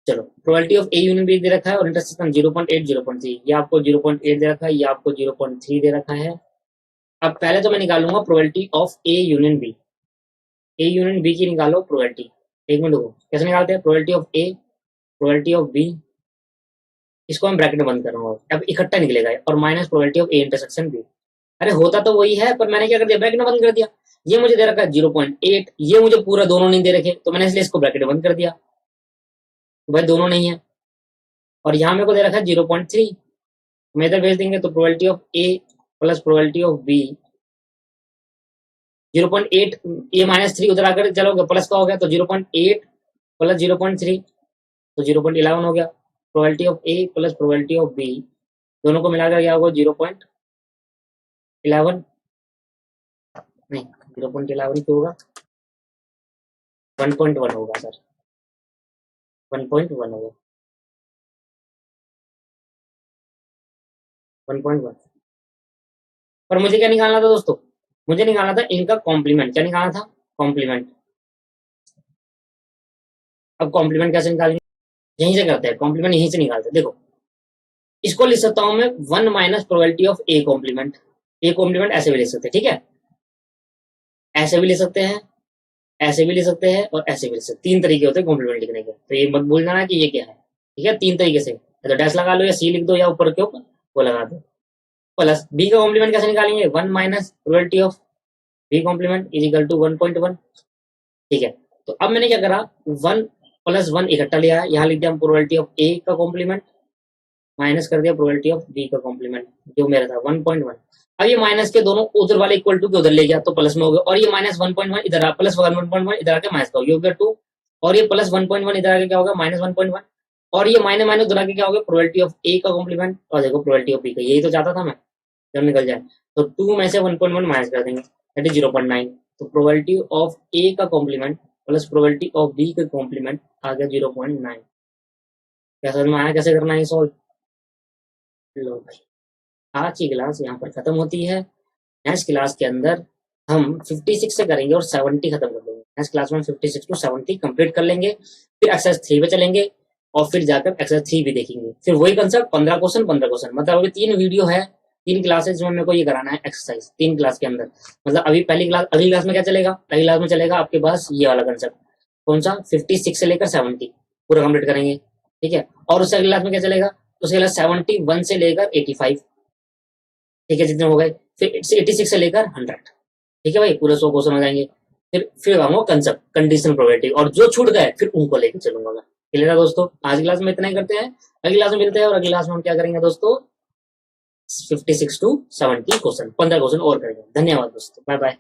चलो probability of A union B दे रखा है और इंटरसेक्शन 0.8 0.3, ये आपको 0.8 दे रखा है, ये आपको 0.3 दे रखा है। अब पहले तो मैं निकालूंगा probability of A union B. A union B की निकालो प्रोबेबिलिटी। एक मिनट को कैसे निकालते हैं, probability of A probability of B, इसको मैं ब्रैकेट में बंद कर रहा हूँ, अब इकट्ठा निकलेगा, और minus probability of A intersection B. अरे होता तो वही है, पर मैंने क्या कर दिया, ब्रैकेट में बंद कर दिया। ये मुझे दे रखा है 0.8, ये मुझे पूरा दोनों नहीं दे रखे, तो मैंने इसलिए इसको ब्रैकेट में बंद कर दिया, तो भाई दोनों नहीं है। और यहाँ मेरे को दे रखा है 0.3, मैं इधर भेज देंगे तो probability of A plus probability of B 0.8, ये -3 उधर आकर चलोगे प्लस का हो गया, तो 0.8 प्लस 0.3 तो 0.11 हो गया। Probability of A plus probability of B दोनों को मिलाकर क्या होगा, 0.11 नहीं 0.11 क्यों होगा, 1.1 होगा सर, 1.1 होगा, 1.1। पर मुझे क्या निकालना था दोस्तों, मुझे निकालना था इनका कॉम्प्लीमेंट। क्या निकालना था, कॉम्प्लीमेंट। अब कॉम्प्लीमेंट कैसे निकालेंगे, यहीं से करते हैं कॉम्प्लीमेंट, यहीं से निकालते हैं। देखो इसको लिख सकता हूं मैं 1 minus probability of A complement. A complement ऐसे भी लिख सकते हैं, ठीक है, ऐसे भी लिख सकते हैं, ऐसे भी लिख सकते हैं और ऐसे भी लिख सकते हैं। 3 तरीके होते हैं कॉम्प्लीमेंट लिखने के, तो ये मत भूल जाना कि ये क्या है। ठीक है, 3 तरीके से, या तो डैश लगा लो या सी लिख दो या ऊपर के ऊपर वो लगा दो। प्लस बी का कॉम्प्लीमेंट कैसे निकालेंगे, 1 minus probability of B complement is equal to 1.1। ठीक है, तो अब मैंने क्या करा, 1 प्लस 1 इकट्ठा लिया है, यहाँ लिख दिया प्रोबेबिलिटी ऑफ ए का कॉम्प्लीमेंट माइनस कर दिया प्रोबेबिलिटी ऑफ बी का कॉम्प्लीमेंट, जो मेरा था 1.1। अब ये माइनस के दोनों उधर वाले इक्वल टू के उधर ले गया तो प्लस में हो गया, और ये माइनस 1.1 इधर आ, प्लस 1.1 इधर आके माइनस का हो गया 2, और ये प्लस 1.1 इधर आके क्या होगा, माइनस 1.1, और ये माइनस माइनस उधर आके क्या होगा, प्रोबेबिलिटी ऑफ ए का कॉम्प्लीमेंट, और देखो प्रोबेबिलिटी ऑफ बी का, यही तो चाहता था मैं जब निकल जाए। तो 2 में से 1.1 माइनस कर देंगे, दैट इज 0.9। तो प्रोबेबिलिटी ऑफ ए का complement plus probability of B का कॉम्प्लीमेंट आ गया 0.9। क्या समझ में आया कैसे करना है सॉल्व। लो भाई, आज की क्लास यहाँ पर खत्म होती है। नेक्स्ट क्लास के अंदर हम 56 से करेंगे और 70 खत्म कर देंगे। नेक्स्ट क्लास में 56 टू 70 कंप्लीट कर लेंगे, फिर एक्सरसाइज 3 पे चलेंगे और फिर जाकर एक्सरसाइज 3 भी देखेंगे। फिर वही कंसेप्ट 15 क्वेश्चन 15 क्वेश्चन, मतलब अभी 3 वीडियो है, 3 क्लासेज में मेरे को ये कराना है एक्सरसाइज 3 क्लास के अंदर। मतलब अभी पहली क्लास, अगली क्लास में क्या चलेगा, अगली क्लास में चलेगा आपके पास ये वाला कंसेप्ट, कौन सा, 56 से लेकर 70 पूरा कंप्लीट करेंगे। ठीक है, और उससे अगली क्लास में क्या चलेगा, उसके क्लास 71 से लेकर 85। ठीक है, जितने हो गए, फिर 86 से लेकर 100। ठीक है भाई, पूरे 100 क्वेश्चन हो जाएंगे। फिर आऊंगा कंसेप्ट कंडीशनल प्रोबेबिलिटी, और जो छूट गए फिर उनको लेकर चलूंगा मैं। क्लियर है दोस्तों, आज की क्लास में इतना ही करते हैं, अगली क्लास में मिलते हैं, और अगली क्लास में हम क्या करेंगे दोस्तों, 56 टू 70 क्वेश्चन 15 क्वेश्चन और करेंगे। धन्यवाद दोस्तों, बाय बाय।